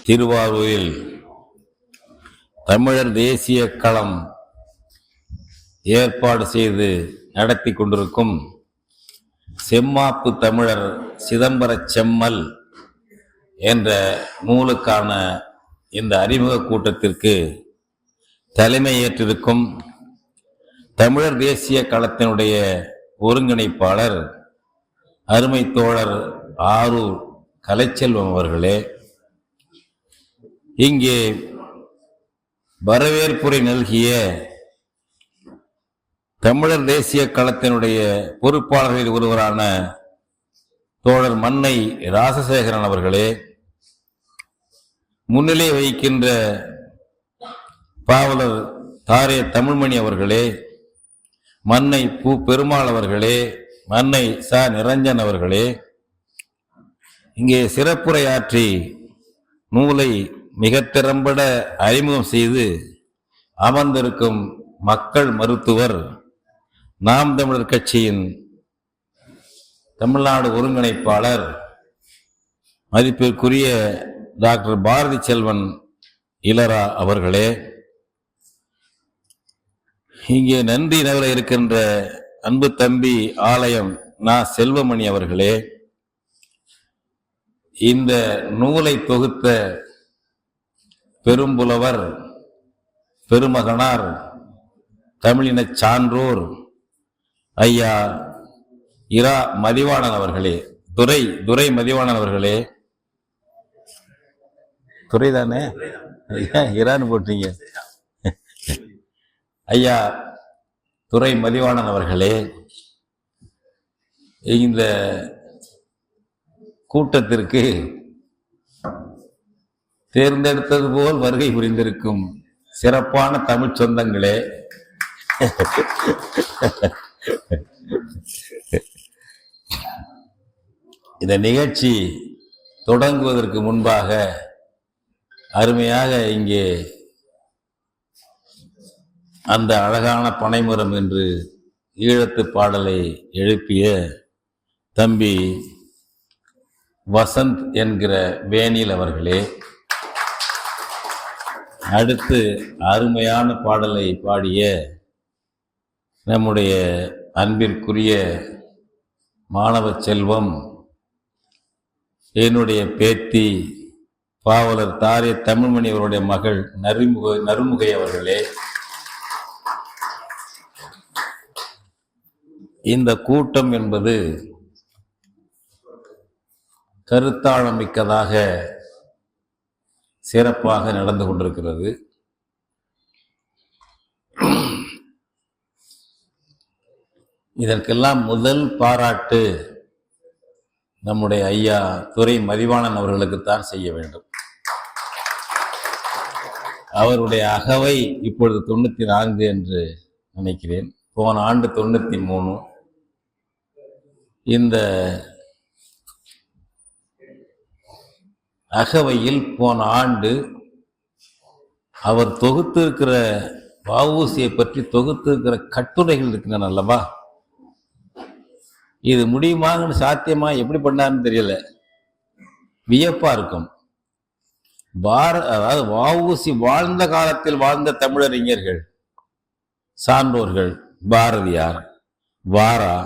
திருவாரூரில் தமிழர் தேசிய களம் ஏற்பாடு செய்து நடத்தி கொண்டிருக்கும் செம்மாப்பு தமிழர் சிதம்பர செம்மல் என்ற நூலுக்கான இந்த அறிமுக கூட்டத்திற்கு தலைமை ஏற்றிருக்கும் தமிழர் தேசிய களத்தினுடைய ஒருங்கிணைப்பாளர் அருமை தோழர் ஆரூர் கலைச்செல்வம் அவர்களே, இங்கே வரவேற்புரை நல்கிய தமிழர் தேசிய களத்தினுடைய பொறுப்பாளர்களில் ஒருவரான தோழர் மன்னை ராசசேகரன் அவர்களே, முன்னிலை வகிக்கின்ற பாவலர் தாரே தமிழ்மணி அவர்களே, மன்னை பூ பெருமாள் அவர்களே, மன்னை ச நிரஞ்சன் அவர்களே, இங்கே சிறப்புரையாற்றி நூலை மிக திறம்பட அறிமுகம் செய்து அமர்ந்திருக்கும் மக்கள் மருத்துவர், நாம் தமிழர் கட்சியின் தமிழ்நாடு ஒருங்கிணைப்பாளர் மதிப்பிற்குரிய டாக்டர் பாரதி செல்வன் இளரா அவர்களே, இங்கே நன்றி நகர இருக்கின்ற அன்பு தம்பி ஆலயம் நா செல்வமணி அவர்களே, இந்த நூலை தொகுத்த பெரும்புலவர் பெருமகனார் தமிழின சான்றோர் ஐயா இரா மதிவாணன் அவர்களே, துரை மதிவாணன் அவர்களே, துரை தானே இரான்னு போட்டீங்க, ஐயா துரை மதிவாணன் அவர்களே, இந்த கூட்டத்திற்கு தேர்ந்தெடுத்தது போல் வருகை புரிந்திருக்கும் சிறப்பான தமிழ் சொந்தங்களே, இந்த நிகழ்ச்சி தொடங்குவதற்கு முன்பாக அருமையாக இங்கே அந்த அழகான பனைமரம் என்று ஈழத்து பாடலை எழுப்பிய தம்பி வசந்த் என்கிற வேணில் அவர்களே, அடுத்து அருமையான பாடலை பாடிய நம்முடைய அன்பிற்குரிய மாணவ செல்வம் என்னுடைய பேத்தி பாவலர் தாரே தமிழ்மணி அவருடைய மகள் நறுமுகை அவர்களே, இந்த கூட்டம் என்பது கருத்தாழம் மிக்கதாக சிறப்பாக நடந்து கொண்டிருக்கிறது. இதற்கெல்லாம் முதல் பாராட்டு நம்முடைய ஐயா துரை மதிவாணன் அவர்களுக்குத்தான் செய்ய வேண்டும். அவருடைய அகவை இப்பொழுது 94 என்று நினைக்கிறேன், போன ஆண்டு 93. இந்த அகவையில் போன ஆண்டு அவர் தொகுத்திருக்கிற வஉசியை பற்றி தொகுத்திருக்கிற கட்டுரைகள் இருக்கின்றன அல்லவா, இது முடியுமாங்கன்னு சாத்தியமா எப்படி பண்ணாருன்னு தெரியல, வியப்பா இருக்கும். அதாவது வஉசி வாழ்ந்த காலத்தில் வாழ்ந்த தமிழறிஞர்கள் சான்றோர்கள் பாரதியார், வாரா,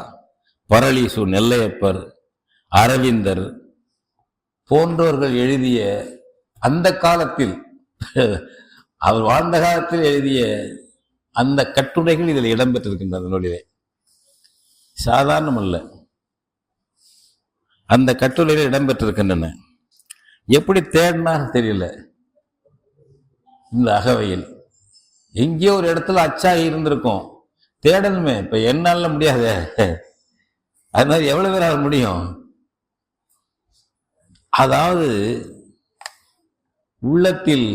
பரளீசு நெல்லையப்பர், அரவிந்தர் போன்றவர்கள் எழுதிய அந்த காலத்தில் அவர் வாழ்ந்த காலத்தில் எழுதிய அந்த கட்டுரைகள் இதில் இடம்பெற்றிருக்கின்றன. நூலிலே சாதாரணம் அல்ல, அந்த கட்டுரைகள் இடம்பெற்றிருக்கின்றன. எப்படி தேடினார் தெரியல. இந்த அகவையில் எங்கேயோ ஒரு இடத்துல அச்சாகி இருந்திருக்கும், தேடணுமே. இப்ப என்னால முடியாத, அதனால எவ்வளவு பேர் முடியும். அதாவது உள்ளத்தில்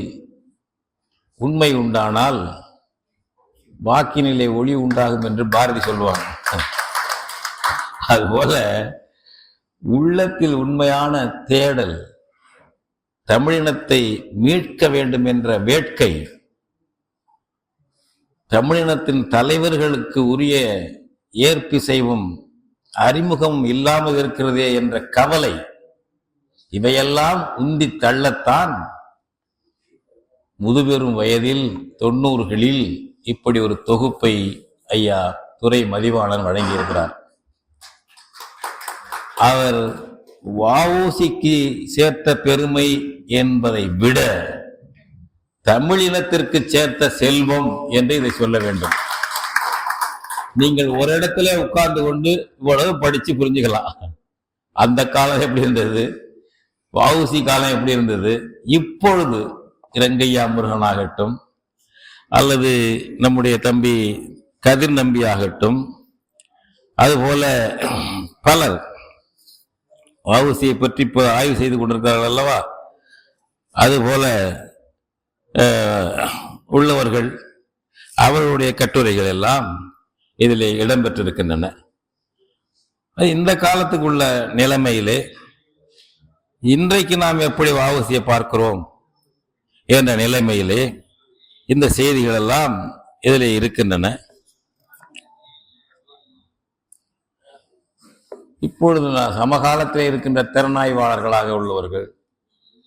உண்மை உண்டானால் வாக்கினிலே ஒளி உண்டாகும் என்று பாரதி சொல்லுவாங்க. அதுபோல உள்ளத்தில் உண்மையான தேடல், தமிழினத்தை மீட்க வேண்டும் என்ற வேட்கை, தமிழினத்தின் தலைவர்களுக்கு உரிய ஏற்பிசைவும் அறிமுகம் இல்லாமல் இருக்கிறதே என்ற கவலை, இவையெல்லாம் உந்தி தள்ளத்தான் முதுபெரும் வயதில் 90களில் இப்படி ஒரு தொகுப்பை ஐயா துரை மதிவாணன் வழங்கியிருக்கிறார். அவர் வஉசிக்கு சேர்த்த பெருமை என்பதை விட தமிழினத்திற்கு சேர்த்த செல்வம் என்று இதை சொல்ல வேண்டும். நீங்கள் ஒரு இடத்துல உட்கார்ந்து கொண்டு இவ்வளவு படிச்சு புரிஞ்சுக்கலாம். அந்த காலம் எப்படி இருந்தது, வஉசி காலம் எப்படி இருந்தது, இப்பொழுது இலங்கையா முருகன் ஆகட்டும் அல்லது நம்முடைய தம்பி கதிர் நம்பி ஆகட்டும், அதுபோல பலர் வஉசியை பற்றி இப்போ ஆய்வு செய்து கொண்டிருக்கிறார்கள் அல்லவா, அதுபோல உள்ளவர்கள் அவர்களுடைய கட்டுரைகள் எல்லாம் இதில் இடம்பெற்றிருக்கின்றன. இந்த காலத்துக்குள்ள நிலைமையிலே இன்றைக்கு நாம் எப்படி வஉசியை பார்க்கிறோம் என்ற நிலைமையிலே இந்த செய்திகள் எல்லாம் இதில் இருக்கின்றன. இப்பொழுது சமகாலத்தில் இருக்கின்ற திறனாய்வாளர்களாக உள்ளவர்கள்,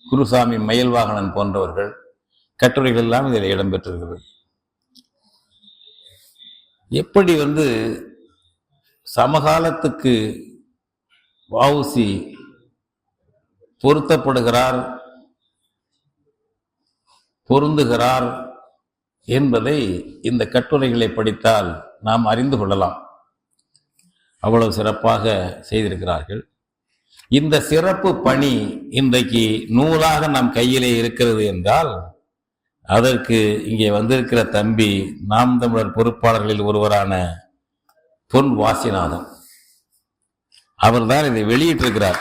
குருசாமி மயில்வாகனன் போன்றவர்கள் கட்டுரைகள் எல்லாம் இதில் இடம்பெற்றிருக்கிறது. எப்படி சமகாலத்துக்கு வஉசி பொருத்தப்படுகிறார், பொருந்துகிறார் என்பதை இந்த கட்டுரைகளை படித்தால் நாம் அறிந்து கொள்ளலாம். அவ்வளவு சிறப்பாக செய்திருக்கிறார்கள். இந்த சிறப்பு பணி இன்றைக்கு நூலாக நம் கையிலே இருக்கிறது என்றால் அதற்கு இங்கே வந்திருக்கிற தம்பி நாம் தமிழர் பொறுப்பாளர்களில் ஒருவரான பொன் வாசிநாதன் அவர்தான் இதை வெளியிட்டிருக்கிறார்.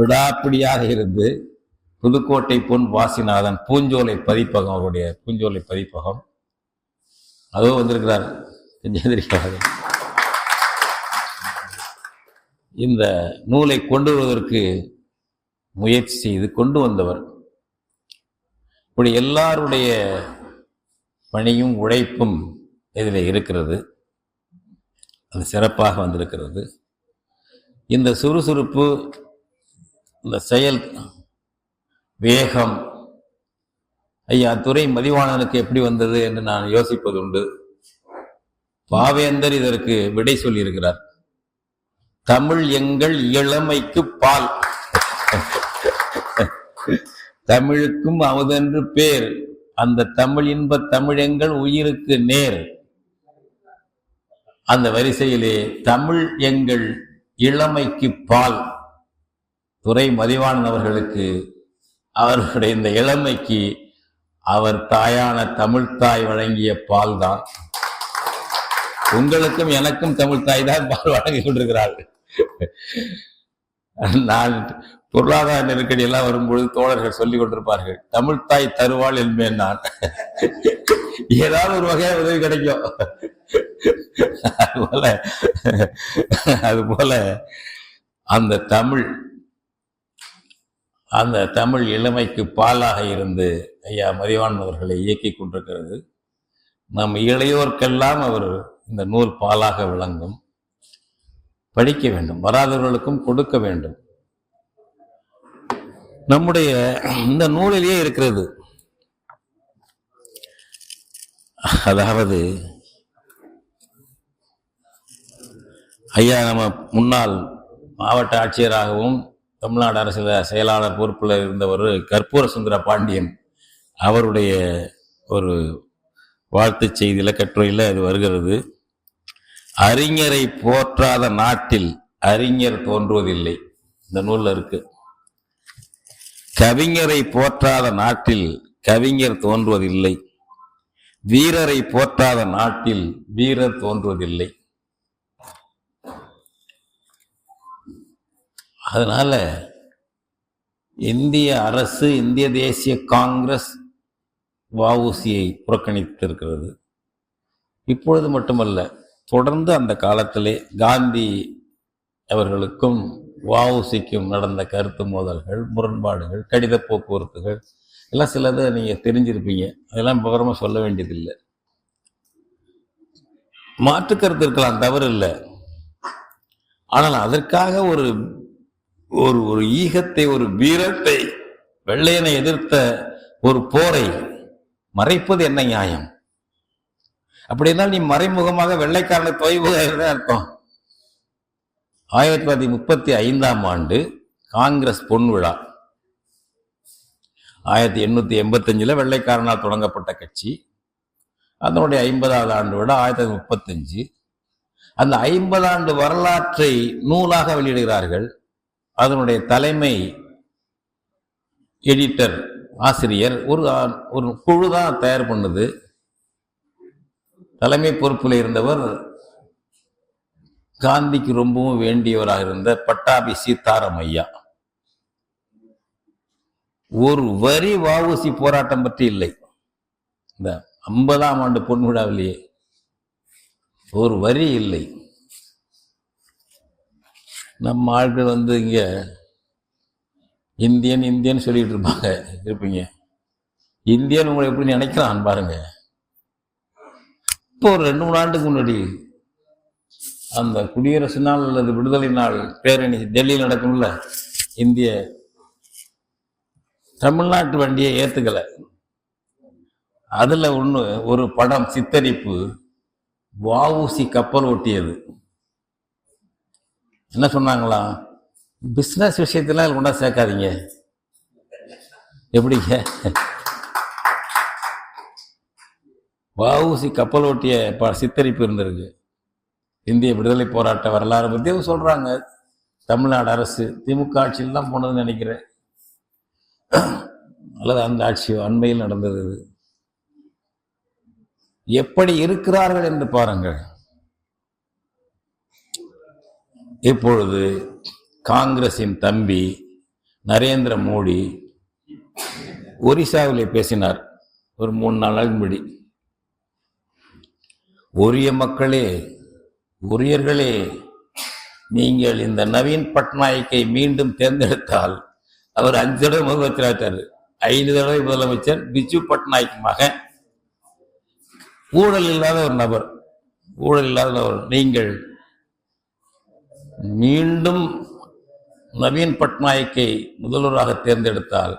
விடாப்பிடியாக இருந்து புதுக்கோட்டை பொன் வாசிநாதன் பூஞ்சோலை பதிப்பகம், அவருடைய பூஞ்சோலை பதிப்பகம், அதோ வந்திருக்கிறார். இந்த நூலை கொண்டு வருவதற்கு முயற்சி செய்து கொண்டு வந்தவர். இப்படி எல்லாருடைய பணியும் உழைப்பும் இதில் இருக்கிறது. அது சிறப்பாக வந்திருக்கிறது. இந்த சுறுசுறுப்பு, இந்த செயல் வேகம் ஐயா துரை மதிவாணனுக்கு எப்படி வந்தது என்று நான் யோசிப்பது உண்டு. பாவேந்தர் இதற்கு விடை சொல்லியிருக்கிறார். தமிழ் எங்கள் இளமைக்கு பால், தமிழுக்கும் அமுதென்று பேர், அந்த தமிழ் இன்ப தமிழெங்கள் உயிருக்கு நேர். அந்த வரிசையிலே தமிழ் எங்கள் இளமைக்கு பால், துரை மதிவாணன் அவர்களுக்கு அவர்களுடைய இந்த இளமைக்கு அவர் தாயான தமிழ்தாய் வழங்கிய பால் தான். உங்களுக்கும் எனக்கும் தமிழ்தாய் தான் பால் வழங்கி கொண்டிருக்கிறார்கள். நான் பொருளாதார நெருக்கடி எல்லாம் வரும்பொழுது தோழர்கள் சொல்லிக் கொண்டிருப்பார்கள், தமிழ்தாய் தருவாள் என்பேன் நான். ஏதாவது ஒரு வகையா உதவி கிடைக்கும். அதுபோல அந்த தமிழ் இளமைக்கு பாலாக இருந்து ஐயா மதிவாணன் அவர்களை இயக்கி கொண்டிருக்கிறது. நம் இளையோர்க்கெல்லாம் அவர் இந்த நூல் பாலாக விளங்கும். படிக்க வேண்டும், வராதவர்களுக்கும் கொடுக்க வேண்டும். நம்முடைய இந்த நூலிலேயே இருக்கிறது. அதாவது ஐயா நம்ம முன்னாள் மாவட்ட ஆட்சியராகவும் தமிழ்நாடு அரசு செயலாளர் பொறுப்பில் இருந்தவர் கற்பூர சுந்தர பாண்டியன் அவருடைய ஒரு வாழ்த்து செய்தியில கட்டுரையில் அது வருகிறது. அறிஞரை போற்றாத நாட்டில் அறிஞர் தோன்றுவதில்லை. இந்த நூல்ல இருக்கு. கவிஞரை போற்றாத நாட்டில் கவிஞர் தோன்றுவதில்லை, வீரரை போற்றாத நாட்டில் வீரர் தோன்றுவதில்லை. அதனால இந்திய அரசு, இந்திய தேசிய காங்கிரஸ் வஉசியை புறக்கணித்திருக்கிறது. இப்பொழுது மட்டுமல்ல, தொடர்ந்து அந்த காலத்திலே காந்தி அவர்களுக்கும் வஉசிக்கும் நடந்த கருத்து மோதல்கள், முரண்பாடுகள், கடித போக்குவரத்துகள் எல்லாம் சிலதை நீங்கள் தெரிஞ்சிருப்பீங்க. அதெல்லாம் விவரமாக சொல்ல வேண்டியதில்லை. மாற்று கருத்து இருக்கலாம், தவறு இல்லை. ஆனால் அதற்காக ஒரு ஒரு ஈகத்தை, ஒரு வீரத்தை, வெள்ளையனை எதிர்த்த ஒரு போரை மறைப்பது என்ன நியாயம்? அப்படின்னா நீ மறைமுகமாக வெள்ளைக்காரனை தொய்வுதான் அர்த்தம். 1935 காங்கிரஸ் பொன்விழா. 1885 வெள்ளைக்காரனால் தொடங்கப்பட்ட கட்சி. அதனுடைய 50வது ஆண்டு விட 1935. அந்த 50 ஆண்டு வரலாற்றை நூலாக வெளியிடுகிறார்கள். அதனுடைய தலைமை எடிட்டர், ஆசிரியர் ஒரு குழு தான் தயார் பண்ணுது. தலைமை பொறுப்பில் இருந்தவர் காந்திக்கு ரொம்பவும் வேண்டியவராக இருந்த பட்டாபி சீதாராம் ஐயா. ஒரு வரி வஉசி போராட்டம் பற்றி இல்லை. இந்த 50ஆம் ஆண்டு பொன்விழாவிலேயே ஒரு வரி இல்லை. நம்ம ஆட்கள் இங்க இந்தியன் இந்தியன் சொல்லிட்டு இருப்பீங்க. இந்தியன் உங்களை எப்படி நினைக்கிறான் பாருங்க. இப்போ ஒரு 2-3 ஆண்டுக்கு முன்னாடி அந்த குடியரசு நாள் அல்லது விடுதலை நாள் பேரணி டெல்லியில் நடக்கும்ல, இந்திய தமிழ்நாட்டு வண்டியை ஏத்துக்கல. அதுல ஒரு படம் சித்தரிப்பு வஉசி கப்பல் ஓட்டியது. என்ன சொன்னாங்களா? பிசினஸ் விஷயத்தெல்லாம் கொண்டா சேர்க்காதீங்க. எப்படிங்க? வஉசி கப்பல் ஓட்டிய சித்தரிப்பு இருந்திருக்கு. இந்திய விடுதலை போராட்ட வரலாறு பற்றி சொல்றாங்க. தமிழ்நாடு அரசு திமுக ஆட்சியில் தான் போனதுன்னு நினைக்கிறேன், அல்லது அந்த ஆட்சி அண்மையில் நடந்தது. எப்படி இருக்கிறார்கள் என்று பாருங்கள். இப்பொழுது காங்கிரசின் தம்பி நரேந்திர மோடி ஒரிசாவிலே பேசினார் ஒரு 3-4 நாளுக்கு முன்னாடி. ஒரிய மக்களே, ஒரியர்களே, நீங்கள் இந்த நவீன் பட்நாயக்கை மீண்டும் தேர்ந்தெடுத்தால், அவர் 5 தடவை முதலமைச்சராட்டார், 5 தடவை முதலமைச்சர். பிஜு பட்நாயக் மகன், ஊழல் இல்லாத ஒரு நபர், நீங்கள் மீண்டும் நவீன் பட்நாயக்கை முதல்வராக தேர்ந்தெடுத்தால்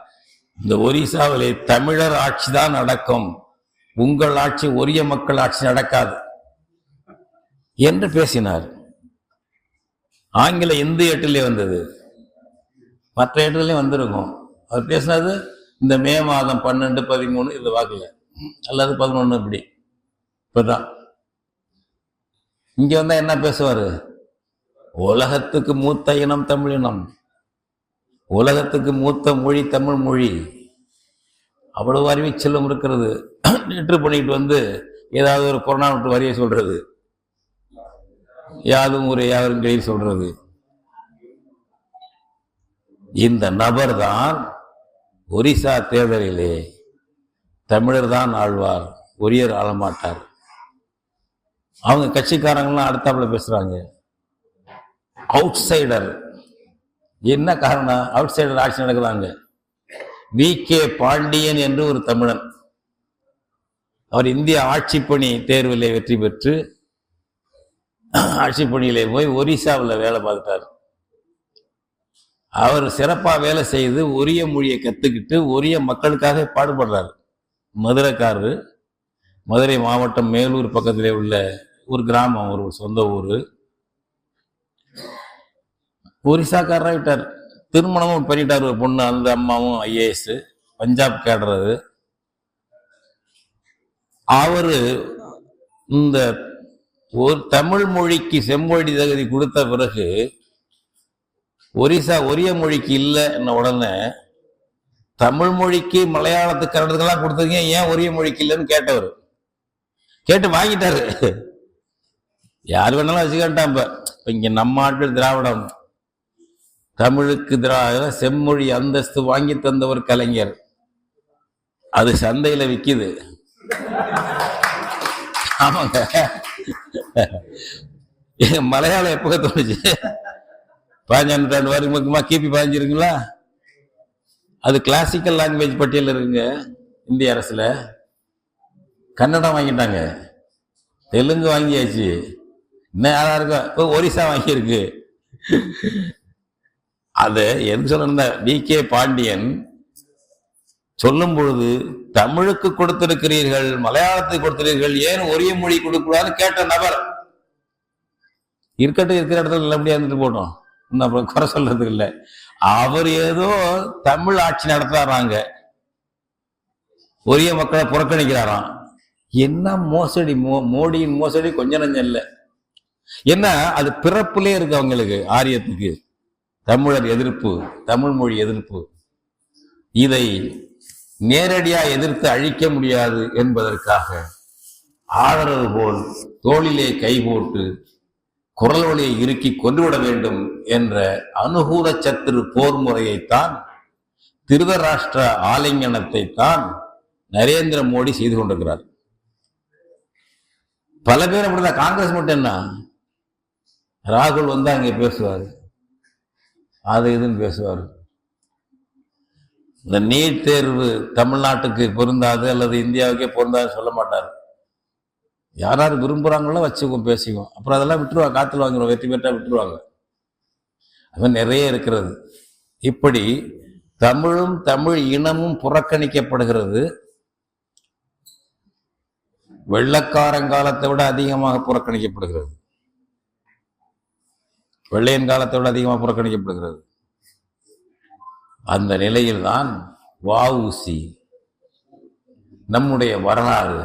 இந்த ஒரிசாவிலே தமிழர் ஆட்சி தான் நடக்கும், உங்கள் ஆட்சி, ஒரிய மக்கள் ஆட்சி நடக்காது என்று பேசினார். ஆங்கில இந்து ஏட்டிலே வந்தது, மற்ற ஏட்டிலையும் வந்திருக்கும். அவர் பேசினது இந்த மே மாதம் 12, 13 இந்த வாக்குல, அல்லது 11 இப்படி. இப்பதான் இங்க வந்தா என்ன பேசுவாரு? உலகத்துக்கு மூத்த இனம் தமிழினம், உலகத்துக்கு மூத்த மொழி தமிழ் மொழி, அவ்வளவு அறிவை செல்லும் இருக்கிறது. நெற்று பண்ணிட்டு ஏதாவது ஒரு புறநானூற்று வரியை சொல்றது, யாதும் ஊரே யாவரும் கையில் சொல்றது. இந்த நபர் தான் ஒரிசா தேர்தலிலே தமிழர் தான் ஆழ்வார், ஒரியர் ஆளமாட்டார். அவங்க கட்சிக்காரங்களாம் அடுத்தாப்புல பேசுறாங்க. Out cider. என்ன காரணம்? அவுட் சைடர் ஆட்சி நடக்குதாங்க. VK பாண்டியன் என்று ஒரு தமிழன், அவர் இந்திய ஆட்சிப்பணி தேர்விலே வெற்றி பெற்று ஆட்சிப்பணியிலே போய் ஒரிசாவில் வேலை பார்த்துட்டார். அவர் சிறப்பா வேலை செய்து ஒரிய மொழியை கத்துக்கிட்டு ஒரிய மக்களுக்காக பாடுபடுறார். மதுரைக்காரரு, மதுரை மாவட்டம் மேலூர் பக்கத்திலே உள்ள ஒரு கிராமம், ஒரு சொந்த ஊர். ஒரிசாக்காரராகிட்டார். திருமணமும் பண்ணிட்டார் ஒரு பொண்ணு. அந்த அம்மாவும் IAS, பஞ்சாப் கேடுறது. அவரு இந்த ஒரு தமிழ் மொழிக்கு செம்மொழி தகுதி கொடுத்த பிறகு ஒரிசா ஒரிய மொழிக்கு இல்லை என்ன உடனே தமிழ் மொழிக்கு மலையாளத்துக்கு கன்னடத்துக்கெல்லாம் கொடுத்தீங்க, ஏன் ஒரிய மொழிக்கு இல்லைன்னு கேட்டவர். கேட்டு வாங்கிட்டாரு. யார் வேணாலும் வச்சுக்கிட்டான். இப்ப இங்க நம்ம ஆட்கள் திராவிடம், தமிழுக்கு செம்மொழி அந்தஸ்து வாங்கி தந்தவர் கலைஞர். அது சந்தையில விக்குது. ஆமாங்க. மலையாளம் எப்ப தோணுச்சு? 15ஆம் நூற்றாண்டு வரைக்கும் கிபி 15 இருக்குங்களா? அது கிளாசிக்கல் லாங்குவேஜ் பட்டியல் இருக்குங்க இந்திய அரசுல. கன்னடம் வாங்கிட்டாங்க. தெலுங்கு வாங்கியாச்சு, இன்னும் யாரா இருக்கா, இப்போ ஒரிசா வாங்கியிருக்கு. அது என்ன சொல்ல, டி.கே. பாண்டியன் சொல்லும் பொழுது தமிழுக்கு கொடுத்திருக்கிறீர்கள், மலையாளத்துக்கு கொடுத்திருக்கிறீர்கள், ஏன் ஒரே மொழி கொடுக்கூடாதுன்னு கேட்ட நபர். இருக்கட்டும், இருக்கிற இடத்துல நல்லபடியா இருந்துட்டு போட்டோம், அப்புறம் குறை சொல்றதுக்கு இல்லை. அவர் ஏதோ தமிழ் ஆட்சி நடத்துறாங்க, ஒரே மக்களை புறக்கணிக்கிறாராம். என்ன மோசடி, மோடியின் மோசடி கொஞ்சம் நஞ்சம் இல்லை. என்ன அது பிறப்புலே இருக்கு அவங்களுக்கு, ஆரியத்துக்கு தமிழர் எதிர்ப்பு, தமிழ் மொழி எதிர்ப்பு. இதை நேரடியா எதிர்த்து அழிக்க முடியாது என்பதற்காக ஆதரவு போல் தோளிலே கை போட்டு குரல் வழியை இறுக்கி கொன்றுவிட வேண்டும் என்ற அனுகூல சத்துரு போர் முறையைத்தான், திருதராஷ்டிர ஆலிங்கனத்தை தான் நரேந்திர மோடி செய்து கொண்டிருக்கிறார். பல பேர் அப்படிதான். காங்கிரஸ் மட்டும் என்ன, ராகுல் வந்தா அங்கே பேசுவார், அது இதுன்னு பேசுவார். இந்த நீட் தேர்வு தமிழ்நாட்டுக்கு பொருந்தாது அல்லது இந்தியாவுக்கே பொருந்தாது சொல்ல மாட்டார். யாராரு விரும்புறாங்களோ வச்சுக்குவோம், பேசிக்குவோம். அப்புறம் அதெல்லாம் விட்டுருவாங்க, காத்துல வாங்கிடுவோம், வெற்றி பெற்றா விட்டுருவாங்க. அது நிறைய இருக்கிறது. இப்படி தமிழும் தமிழ் இனமும் புறக்கணிக்கப்படுகிறது. வெள்ளக்காரங்காலத்தை விட அதிகமாக புறக்கணிக்கப்படுகிறது, வெள்ளையன் காலத்தை விட அதிகமாக புறக்கணிக்கப்படுகிறது. அந்த நிலையில்தான் வ.உ.சி. நம்முடைய வரலாறு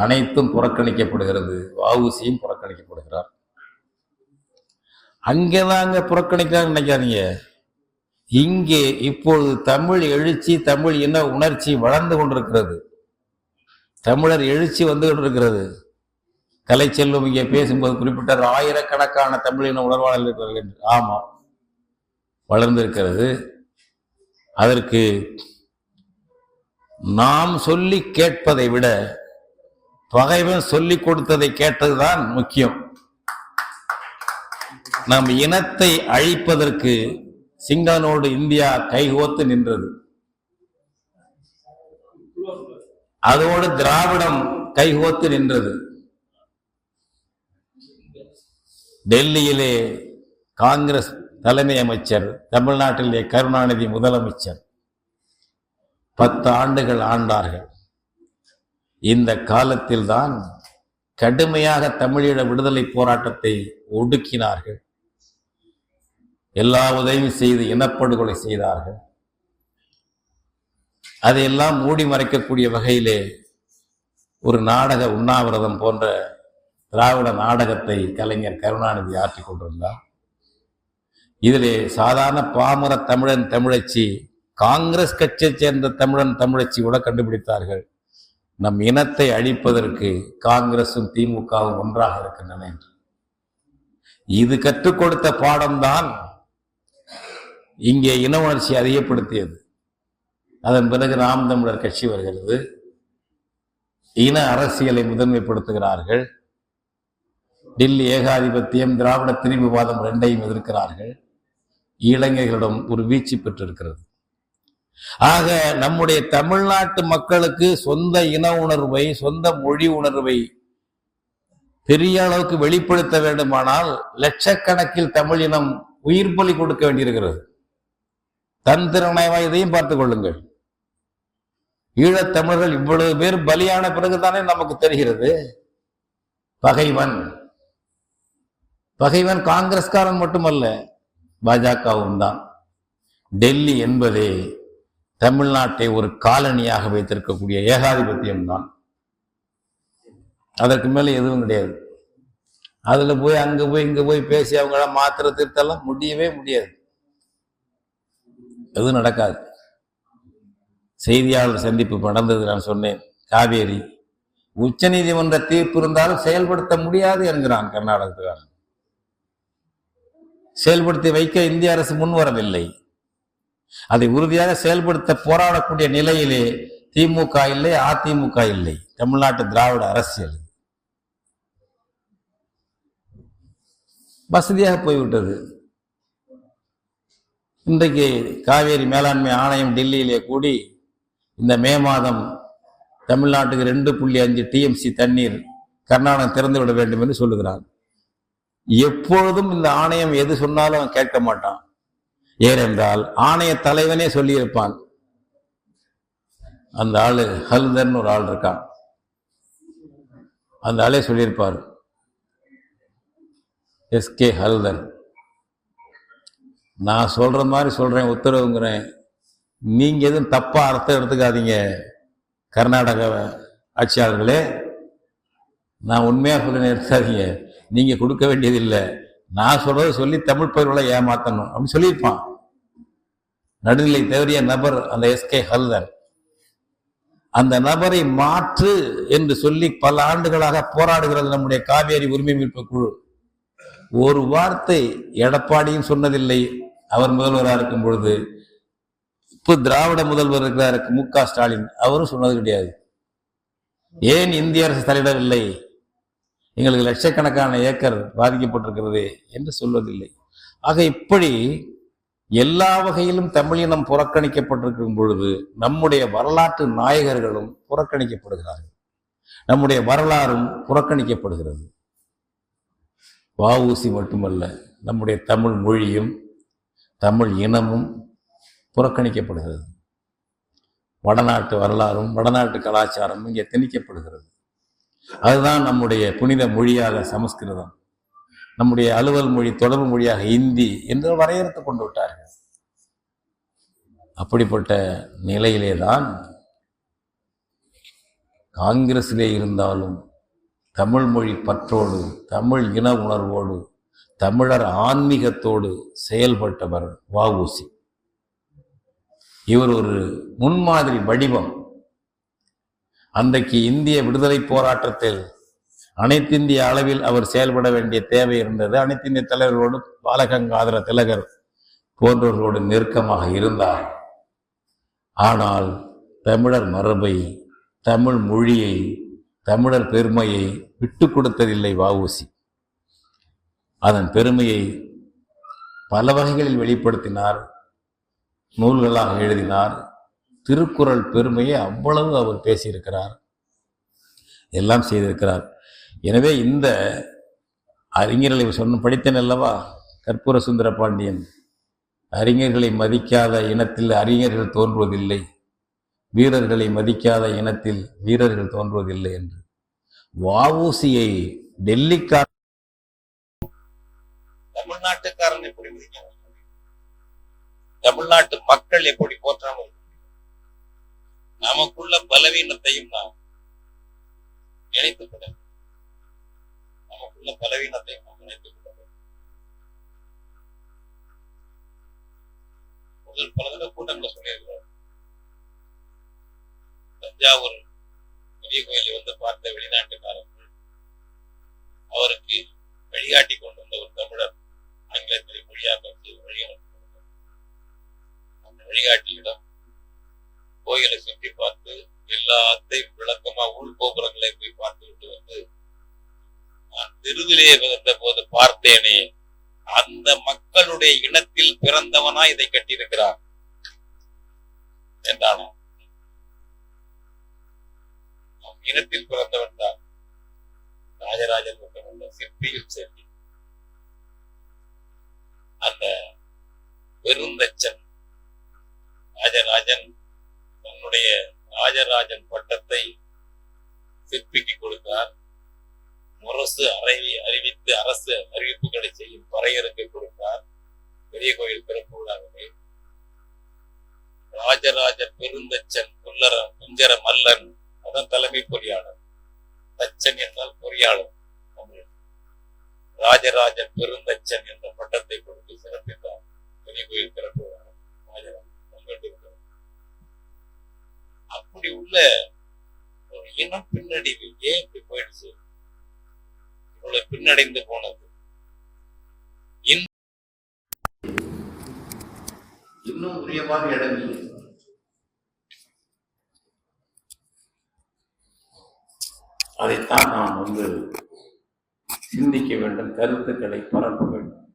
அனைத்தும் புறக்கணிக்கப்படுகிறது. வ.உ.சியும் புறக்கணிக்கப்படுகிறார். அங்கேதாங்க புறக்கணிக்கிறான்னு நினைக்காதீங்க. இங்கே இப்பொழுது தமிழ் எழுச்சி, தமிழ் இன உணர்ச்சி வளர்ந்து கொண்டிருக்கிறது. தமிழர் எழுச்சி வந்து கொண்டிருக்கிறது. கலைச்செல்வம் இங்கே பேசும்போது குறிப்பிட்டார், ஆயிரக்கணக்கான தமிழின உணர்வாளர்கள் இருக்கிறார்கள் என்று. ஆமாம், வளர்ந்திருக்கிறது. அதற்கு நாம் சொல்லி கேட்பதை விட பகைவன் சொல்லி கொடுத்ததை கேட்டதுதான் முக்கியம். நம் இனத்தை அழிப்பதற்கு சிங்களனோடு இந்தியா கைகோத்து நின்றது. அதோடு திராவிடம் கைகோத்து நின்றது. டெல்லியிலே காங்கிரஸ் தலைமை அமைச்சர், தமிழ்நாட்டிலே கருணாநிதி முதலமைச்சர் 10 ஆண்டுகள் ஆண்டார்கள். இந்த காலத்தில் தான் கடுமையாக தமிழீழ விடுதலை போராட்டத்தை ஒடுக்கினார்கள். எல்லா உதவியும் செய்து இனப்படுகொலை செய்தார்கள். அதையெல்லாம் மூடி மறைக்கக்கூடிய வகையிலே ஒரு நாடக உண்ணாவிரதம் போன்ற திராவிட நாடகத்தை கலைஞர் கருணாநிதி ஆற்றிக் கொண்டிருந்தார். இதிலே சாதாரண பாமர தமிழன் தமிழச்சி, காங்கிரஸ் கட்சியைச் சேர்ந்த தமிழன் தமிழச்சி கூட கண்டுபிடித்தார்கள், நம் இனத்தை அழிப்பதற்கு காங்கிரசும் திமுகவும் ஒன்றாக இருக்கின்றன என்று. இது கற்றுக் கொடுத்த பாடம்தான் இங்கே இன உணர்ச்சி அதிகப்படுத்தியது. அதன் பிறகு நாம் தமிழர் கட்சி வருகிறது. இன அரசியலை முதன்மைப்படுத்துகிறார்கள். டெல்லி ஏகாதிபத்தியம், திராவிட திரிபுவாதம் ரெண்டையும் எதிர்க்கிறார்கள். இளைஞர்களிடம் ஒரு வீழ்ச்சி பெற்றிருக்கிறது. ஆக நம்முடைய தமிழ்நாட்டு மக்களுக்கு சொந்த இன உணர்வை, சொந்த மொழி உணர்வை பெரிய அளவுக்கு வெளிப்படுத்த வேண்டுமானால் லட்சக்கணக்கில் தமிழ் இனம் உயிர் பலி கொடுக்க வேண்டியிருக்கிறது. தன் திறனாய்வா இதையும் பார்த்துக் கொள்ளுங்கள். ஈழத்தமிழர்கள் இவ்வளவு பேர் பலியான பிறகுதானே நமக்கு தெரிகிறது. பகைவன் காங்கிரஸ்காரன் மட்டுமல்ல, பாஜகவும் தான். டெல்லி என்பதே தமிழ்நாட்டை ஒரு காலனியாக வைத்திருக்கக்கூடிய ஏகாதிபத்தியம் தான். அதற்கு மேல எதுவும் கிடையாது. அதுல போய் அங்க போய் இங்க போய் பேசி அவங்கள மாத்திர திருத்தெல்லாம் முடியவே முடியாது. எதுவும் நடக்காது. செய்தியாளர் சந்திப்பு நடந்தது, நான் சொன்னேன். காவேரி உச்ச நீதிமன்ற தீர்ப்பு இருந்தாலும் செயல்படுத்த முடியாது என்கிறான் கர்நாடகத்துக்காரன். செயல்படுத்தி வைக்க இந்திய அரசு முன்வரவில்லை. அதை உறுதியாக செயல்படுத்த போராடக்கூடிய நிலையிலே திமுக இல்லை, அதிமுக இல்லை, தமிழ்நாட்டு திராவிட அரசியல் வசதியாக போய்விட்டது. இன்றைக்கு காவேரி மேலாண்மை ஆணையம் டெல்லியிலே கூடி இந்த மே மாதம் தமிழ்நாட்டுக்கு 2.5 TMC தண்ணீர் கர்நாடகம் திறந்து விட வேண்டும் என்று சொல்லுகிறான். எப்பொழுதும் இந்த ஆணையம் எது சொன்னாலும் அவன் கேட்க மாட்டான். ஏனென்றால் ஆணைய தலைவனே சொல்லியிருப்பான். அந்த ஆளு ஹல்தர்னு ஒரு ஆள் இருக்கான், அந்த ஆளே சொல்லியிருப்பார், எஸ்கே ஹல்தர், நான் சொல்ற மாதிரி சொல்றேன், உத்தரவுங்கிறேன், நீங்க எதுவும் தப்பா அர்த்தம் எடுத்துக்காதீங்க கர்நாடக ஆட்சியாளர்களே, நான் உண்மையா சொல்ல எடுத்தாதீங்க, நீங்க கொடுக்க வேண்டியது இல்லை, நான் சொல்றதை சொல்லி தமிழ் பயிர்களை ஏமாத்தணும் அப்படின்னு சொல்லியிருப்பான். நடுநிலை தவறிய நபர் அந்த எஸ்கே ஹல்தர். அந்த நபரை மாற்று என்று சொல்லி பல ஆண்டுகளாக போராடுகிறது நம்முடைய காவேரி உரிமை மீட்பு குழு. ஒரு வார்த்தை எடப்பாடியும் சொன்னதில்லை அவர் முதல்வராக இருக்கும் பொழுது. இப்ப திராவிட முதல்வர் இருக்கிறார் மு.க. ஸ்டாலின், அவரும் சொன்னது கிடையாது. ஏன் இந்திய அரசு தலையிடவில்லை, எங்களுக்கு லட்சக்கணக்கான ஏக்கர் பாதிக்கப்பட்டிருக்கிறது என்று சொல்வதில்லை. ஆக இப்படி எல்லா வகையிலும் தமிழினம் புறக்கணிக்கப்பட்டிருக்கும் பொழுது நம்முடைய வரலாற்று நாயகர்களும் புறக்கணிக்கப்படுகிறார்கள், நம்முடைய வரலாறும் புறக்கணிக்கப்படுகிறது. வ.உ.சி மட்டுமல்ல, நம்முடைய தமிழ் மொழியும் தமிழ் இனமும் புறக்கணிக்கப்படுகிறது. வடநாட்டு வரலாறும் வடநாட்டு கலாச்சாரமும் இங்கே திணிக்கப்படுகிறது. அதுதான் நம்முடைய புனித மொழியாக சமஸ்கிருதம், நம்முடைய அலுவல் மொழி தொடர்பு மொழியாக இந்தி என்று வரையறுத்து கொண்டு விட்டார்கள். அப்படிப்பட்ட நிலையிலே தான் காங்கிரஸிலே இருந்தாலும் தமிழ் மொழி பற்றோடு, தமிழ் இன உணர்வோடு, தமிழர் ஆன்மீகத்தோடு செயல்பட்டவர் வ.உ.சி. இவர் ஒரு முன்மாதிரி வடிவம். அன்றைக்கு இந்திய விடுதலை போராட்டத்தில் அனைத்திந்திய அளவில் அவர் செயல்பட வேண்டிய தேவை இருந்தது. அனைத்திந்திய தலைவர்களோடு பாலகங்காதர திலகர் போன்றவர்களோடு நெருக்கமாக இருந்தார். ஆனால் தமிழர் மரபை, தமிழ் மொழியை, தமிழர் பெருமையை விட்டு கொடுத்ததில்லை வ.உ.சி. அதன் பெருமையை பல வகைகளில் வெளிப்படுத்தினார், நூல்களாக எழுதினார். திருக்குறள் பெருமையை அவ்வளவு அவர் பேசியிருக்கிறார், எல்லாம் செய்திருக்கிறார். எனவே இந்த அறிஞர்களை படித்தேன் அல்லவா, கற்பூர சுந்தர பாண்டியன், அறிஞர்களை மதிக்காத இனத்தில் அறிஞர்கள் தோன்றுவதில்லை, வீரர்களை மதிக்காத இனத்தில் வீரர்கள் தோன்றுவதில்லை என்று. வ.உ.சியை டெல்லிக்கார தமிழ்நாட்டுக்காரன் எப்படி மதிக்க, தமிழ்நாட்டு மக்கள் எப்படி போற்றாமல், நமக்குள்ள பலவீனத்தையும் நாம் நினைத்துக் கொள்ள, நமக்குள்ள பலவீனத்தையும் நாம் நினைத்துக் கொள்ள. பல தடவை கூட்டங்களை சொல்லியிருக்கிறார். தஞ்சாவூர் பெரிய கோயிலை வந்து பார்த்த வெளிநாட்டுக்காரர்கள் அவருக்கு வழிகாட்டி கொண்டு வந்த ஒரு தமிழர் ஆங்கிலத்தில் மொழியாக்கம் செய்து வழிகாட்டி, அந்த வழிகாட்டியிடம் கோயிலை சுற்றி பார்த்து எல்லாத்தையும் விளக்கமா உள் கோபுரங்களை போய் பார்த்து விட்டு வந்து, நான் தெருவிலே வந்த போது பார்த்தேனே, அந்த மக்களுடைய இனத்தில் பிறந்தவனா இதை கட்டியிருக்கிறார் என்றானோ. இனத்தில் பிறந்தவன் தான் ராஜராஜன் மட்டுமல்ல, சிற்பியும் சேர்த்தி. அந்த பெருந்தச்சன் ராஜராஜன் தன்னுடைய ராஜராஜன் பட்டத்தை சிற்பிக்கு கொடுத்தார். முரசு அறிவித்து அரசு அறிவிப்புகளை செய்யும் பறையருக்கு கொடுத்தார். பெரிய கோயில் பிறப்பு விழாவிலே ராஜராஜ பெருந்தச்சன் குஞ்சர மல்லன் அதான் தலைமை பொறியாளர். தச்சன் என்றால் பொறியாளர். ராஜராஜ பெருந்தச்சன் என்ற பட்டத்தை கொடுத்து சிறப்பித்தார். பெரிய கோயில் பிறப்பு விழா ராஜராஜன். அப்படி உள்ள ஒரு இனம் பின்னடைவு ஏன் இப்படி போயிடுச்சு, இவ்வளவு பின்னடைந்து போனது? இன்னும் உரியமான இடங்கள் அதைத்தான் நாம் வந்து சிந்திக்க வேண்டும், கருத்துக்களை பரப்ப வேண்டும்.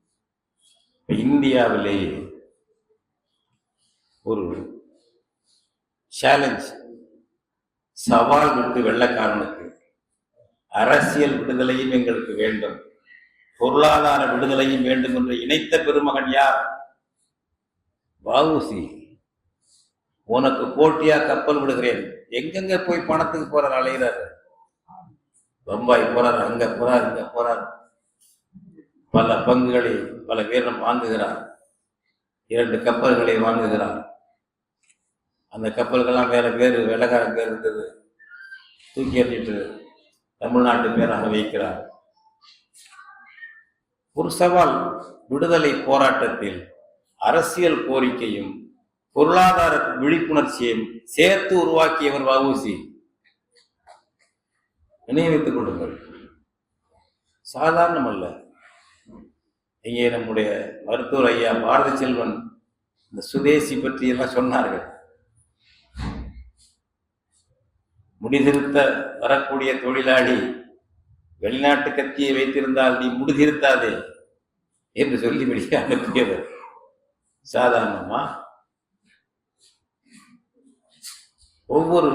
இந்தியாவிலே ஒரு சேலஞ்ச், சவால் விட்டு வெள்ளக்காரனுக்கு அரசியல் விடுதலையும் எங்களுக்கு வேண்டும், பொருளாதார விடுதலையும் வேண்டும் என்று இணைத்த பெருமகன் யார்? வஉசி. உனக்கு போட்டியா கப்பல் விடுகிறேன். எங்கெங்க போய் பணத்துக்கு போறார், அலைகிறாரு. பம்பாய் போறார், அங்க போறார், இங்க போறார். பல பங்குகளை பல பேரும் வாங்குகிறார். 2 கப்பல்களை வாங்குகிறார். அந்த கப்பல்கள்லாம் வேற பேரு, வெள்ளக்கார பேர் இருந்தது, தூக்கி எறிஞ்சிட்டு தமிழ்நாட்டு பேராக வைக்கிறார். ஒரு சவால். விடுதலை போராட்டத்தில் அரசியல் கோரிக்கையும் பொருளாதார விழிப்புணர்ச்சியையும் சேர்த்து உருவாக்கியவர் வஉசி. நினைவித்துக் கொள்ளுங்கள், சாதாரணம் அல்ல. இங்கே நம்முடைய மருத்துவர் ஐயா பாரதி செல்வன் இந்த சுதேசி பற்றி எல்லாம் சொன்னார்கள். முடிதிருத்த வரக்கூடிய தொழிலாளி வெளிநாட்டு கத்தியை வைத்திருந்தால் நீ முடிதிருத்தாதே என்று சொல்லி வெளியே அனுப்பியவர். சாதாரணமா? ஒவ்வொரு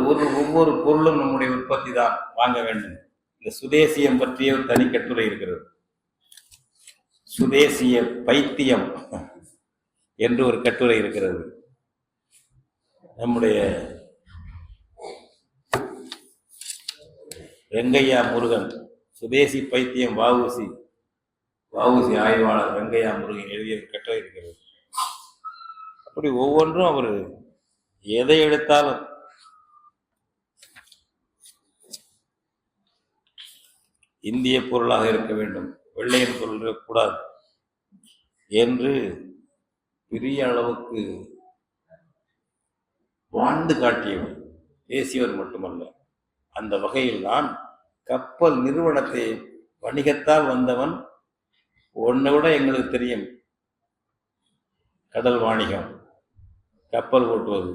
பொருளும் நம்முடைய உற்பத்தி தான், வாங்க வேண்டும். இந்த சுதேசியம் பற்றிய ஒரு தனி கட்டுரை இருக்கிறது. சுதேசிய பைத்தியம் என்று ஒரு கட்டுரை இருக்கிறது. நம்முடைய வெங்கையா முருகன், சுதேசி பைத்தியம் வஉசி ஆய்வாளர் வெங்கையா முருகன் எழுதிய கட்டுரை இருக்கிறது. அப்படி ஒவ்வொன்றும் அவர் எதை எடுத்தாலும் இந்திய பொருளாக இருக்க வேண்டும், வெள்ளையின் பொருள் இருக்கக்கூடாது என்று பெரிய அளவுக்கு வாழ்ந்து காட்டியவர், பேசியவர் மட்டுமல்ல. அந்த வகையில் தான் கப்பல் நிறுவனத்தை வணிகத்தால் வந்தவன். ஒன்றை விட எங்களுக்கு தெரியும், கடல் வாணிகம், கப்பல் ஓட்டுவது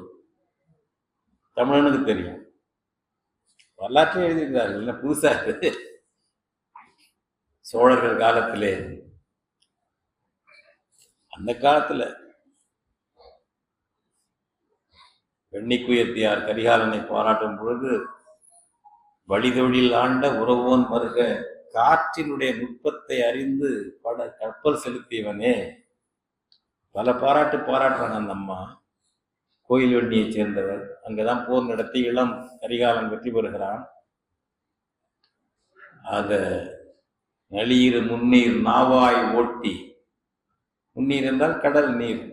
தமிழனுக்கு தெரியும். வரலாற்றை எழுதியிருக்கிறார்கள், இல்லை புதுசா இருக்கு. சோழர்கள் காலத்திலே, அந்த காலத்துல வெண்ணிக்குயர்த்தியார் கரிகாலனை பாராட்டும் பொழுது, வழிதொழில் ஆண்ட உறவோன் மருக காற்றினுடைய நுட்பத்தை அறிந்து கப்பல் செலுத்தியவனே, பல பாராட்டுறாங்க. அந்த அம்மா கோயில் வெண்ணியை சேர்ந்தவர். அங்கதான் போர் நடத்தி இளம் கரிகாலன் வெற்றி பெறுகிறான். அத நளியிரு முன்னீர் நாவாய் ஓட்டி, முன்னீர் என்றால் கடல் நீர்,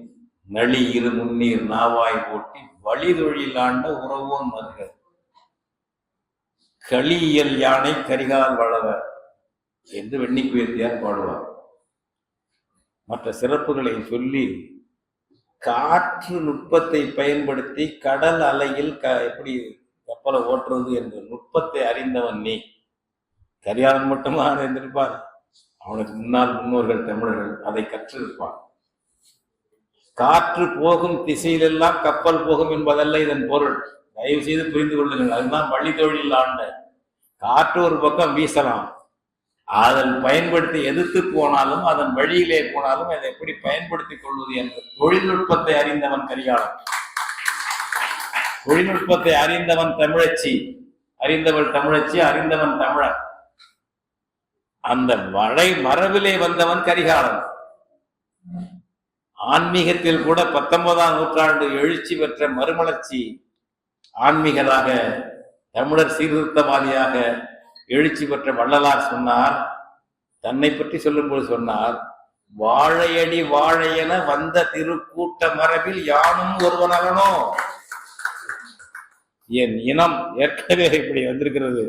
நளியிரு முன்னீர் நாவாய் ஓட்டி வழிதொழில் ஆண்ட உறவோன் மருக களியல் யானை கரிகால் வளவ என்று வெண்ணிக்குயர்த்தியார் பாடுவார். மற்ற சிறப்புகளை சொல்லி காற்று நுட்பத்தை பயன்படுத்தி கடல் அலையில் எப்படி கப்பலை ஓட்டுறது என்ற நுட்பத்தை அறிந்தவன் நீ. கரிகாலன் மட்டுமா அறிந்திருப்பார், அவனுக்கு முன்னோர்கள் தமிழர்கள் அதை கற்றிருப்பான். காற்று போகும் திசையிலெல்லாம் கப்பல் போகும் என்பதல்ல இதன் பொருள். தயவு செய்து புரிந்து கொள்ளுங்கள். அதுதான் வழிதொழில் ஆண்ட. காற்று ஒரு பக்கம் வீசலாம், அதன் பயன்படுத்தி எதிர்த்து போனாலும் அதன் வழியிலே போனாலும் அதை எப்படி பயன்படுத்திக் கொள்வது என்ற தொழில்நுட்பத்தை அறிந்தவன் கரிகாலன். தொழில்நுட்பத்தை அறிந்தவன் தமிழச்சி, அறிந்தவள் தமிழச்சி, அறிந்தவன் தமிழன். அந்த மரபிலே வந்தவன் கரிகாலன். ஆன்மீகத்தில் கூட 19ஆம் நூற்றாண்டு எழுச்சி பெற்ற மறுமலர்ச்சி ஆன்மீகராக, தமிழர் சீர்திருத்தவாதியாக எழுச்சி பெற்ற வள்ளலார் சொன்னார், தன்னை பற்றி சொல்லும்போது சொன்னார், வாழையடி வாழையென வந்த திருக்கூட்ட மரபில் யானும் ஒருவனோ. என் இனம் ஏற்கனவே இப்படி வந்திருக்கிறது,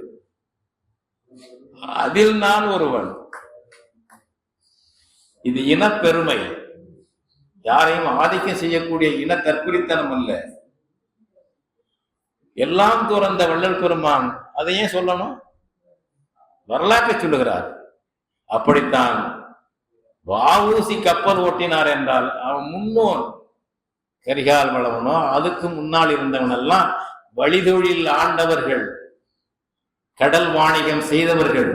அதில் நான் ஒருவன். இது இனப்பெருமை, யாரையும் ஆதிக்கம் செய்யக்கூடிய இன தற்குறித்தனம் அல்ல. எல்லாம் துறந்த வள்ளல் பெருமான் அதையே சொல்லணும், வரலாற்றை சொல்லுகிறார். அப்படித்தான் வஉசி கப்பல் ஓட்டினார் என்றால் அவன் முன்னோன் கரிகால் வளவனோ அதுக்கு முன்னால் இருந்தவன் எல்லாம் வழிதொழில் ஆண்டவர்கள், கடல் வாணிகம் செய்தவர்கள்,